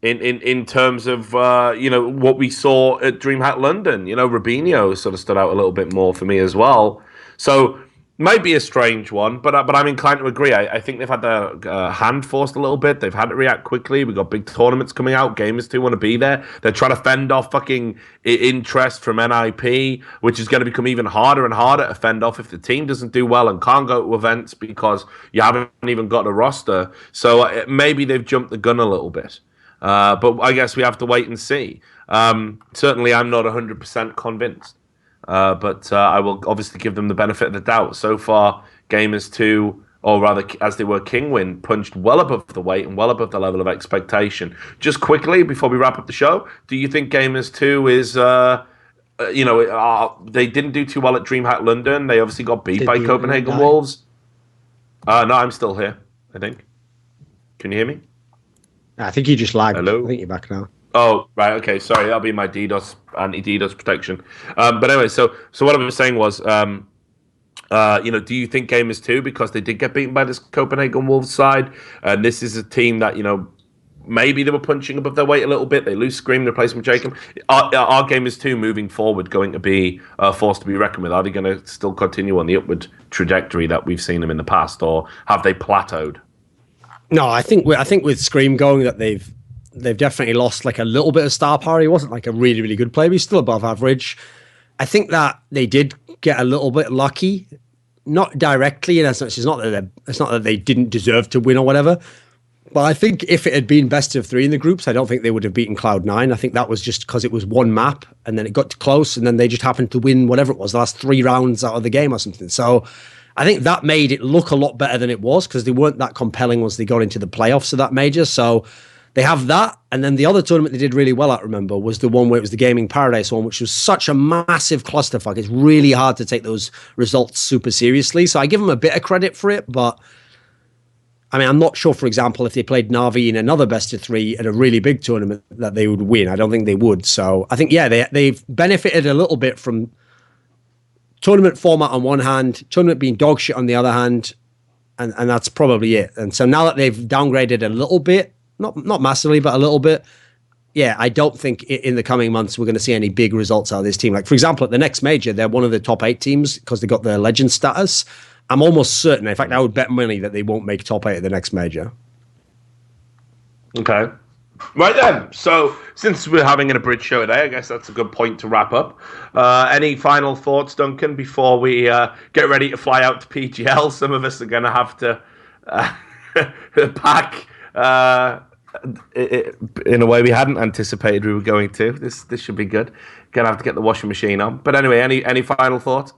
in terms of what we saw at DreamHack London. Rubinho sort of stood out a little bit more for me as well. So might be a strange one, but I'm inclined to agree. I think they've had their hand forced a little bit. They've had to react quickly. We've got big tournaments coming out. Gamers too want to be there. They're trying to fend off fucking interest from NIP, which is going to become even harder and harder to fend off if the team doesn't do well and can't go to events because you haven't even got a roster. So maybe they've jumped the gun a little bit. But I guess we have to wait and see. Certainly, I'm not 100% convinced. But I will obviously give them the benefit of the doubt. So far, Gamers 2, or rather, as they were, Kingwin, punched well above the weight and well above the level of expectation. Just quickly, before we wrap up the show, do you think Gamers 2 is, they didn't do too well at DreamHack London. They obviously got beat by Copenhagen Wolves. No, I'm still here, I think. Can you hear me? I think you just lagged. Hello? I think you're back now. Oh, right, okay, sorry, that'll be my DDoS, anti-DDoS protection. But anyway, so what I was saying was, do you think Gamers 2, because they did get beaten by this Copenhagen Wolves side, and this is a team that, maybe they were punching above their weight a little bit, they lose Scream, replace with jkaem. Are Gamers 2 moving forward going to be a force to be reckoned with? Are they going to still continue on the upward trajectory that we've seen them in the past, or have they plateaued? No, I think with Scream going that they've definitely lost like a little bit of star power. He wasn't like a really, really good player, but he's still above average. I think that they did get a little bit lucky, not directly in essence. It's not that they didn't deserve to win or whatever. But I think if it had been best of 3 in the groups, I don't think they would have beaten Cloud9. I think that was just because it was one map and then it got close and then they just happened to win whatever it was, the last 3 rounds out of the game or something. So I think that made it look a lot better than it was because they weren't that compelling once they got into the playoffs of that major. So they have that. And then the other tournament they did really well at, remember, was the one where it was the Gaming Paradise one, which was such a massive clusterfuck. It's really hard to take those results super seriously. So I give them a bit of credit for it. But I mean, I'm not sure, for example, if they played Na'Vi in another best of 3 at a really big tournament that they would win. I don't think they would. So I think, yeah, they've benefited a little bit from tournament format on one hand, tournament being dog shit on the other hand, and that's probably it. And so now that they've downgraded a little bit, not massively, but a little bit, yeah, I don't think in the coming months we're going to see any big results out of this team. Like, for example, at the next major, they're one of the top 8 teams because they got their legend status. I'm almost certain, in fact, I would bet money that they won't make top 8 at the next major. Okay. Right then, so since we're having an abridged show today, I guess that's a good point to wrap up. Any final thoughts, Duncan, before we get ready to fly out to PGL? Some of us are going to have to pack in a way we hadn't anticipated we were going to. This should be good. Going to have to get the washing machine on. But anyway, any final thoughts?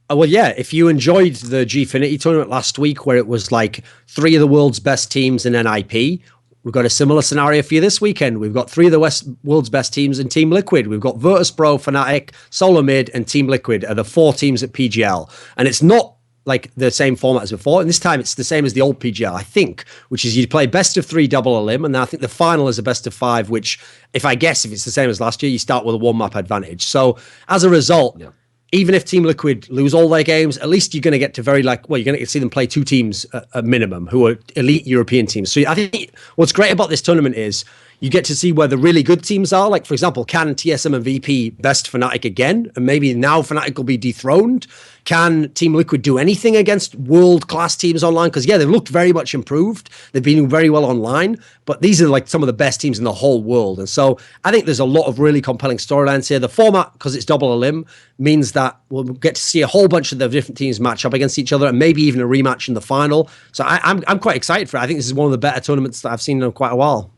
Well, yeah, if you enjoyed the Gfinity tournament last week where it was like 3 of the world's best teams in NIP, we've got a similar scenario for you this weekend. We've got 3 of the world's best teams in Team Liquid. We've got Virtus.Pro, Fnatic, Solo Mid, and Team Liquid are the 4 teams at PGL. And it's not like the same format as before. And this time it's the same as the old PGL, I think, which is you play best of 3 double elim. And then I think the final is a best of 5, which if it's the same as last year, you start with a 1 map advantage. So as a result, even if Team Liquid lose all their games, at least you're going to get to you're going to get to see them play 2 teams at minimum who are elite European teams. So I think what's great about this tournament is you get to see where the really good teams are. Like, for example, can TSM and VP best Fnatic again? And maybe now Fnatic will be dethroned. Can Team Liquid do anything against world-class teams online? Because, yeah, they've looked very much improved. They've been doing very well online. But these are like some of the best teams in the whole world. And so I think there's a lot of really compelling storylines here. The format, because it's double elim, means that we'll get to see a whole bunch of the different teams match up against each other and maybe even a rematch in the final. So I'm quite excited for it. I think this is one of the better tournaments that I've seen in quite a while.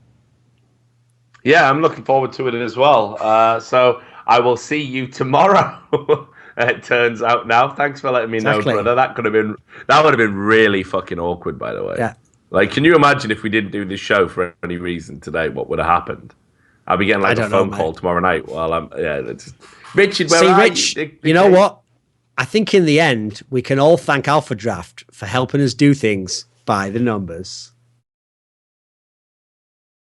Yeah, I'm looking forward to it as well. So I will see you tomorrow. It turns out now. Thanks for letting me know, brother. That would have been really fucking awkward, by the way. Yeah. Like, can you imagine if we didn't do this show for any reason today? What would have happened? I'll be getting like a phone call tomorrow night while I'm. Yeah, Richard. Where are Rich, you? you know what? I think in the end, we can all thank Alphadraft for helping us do things by the numbers.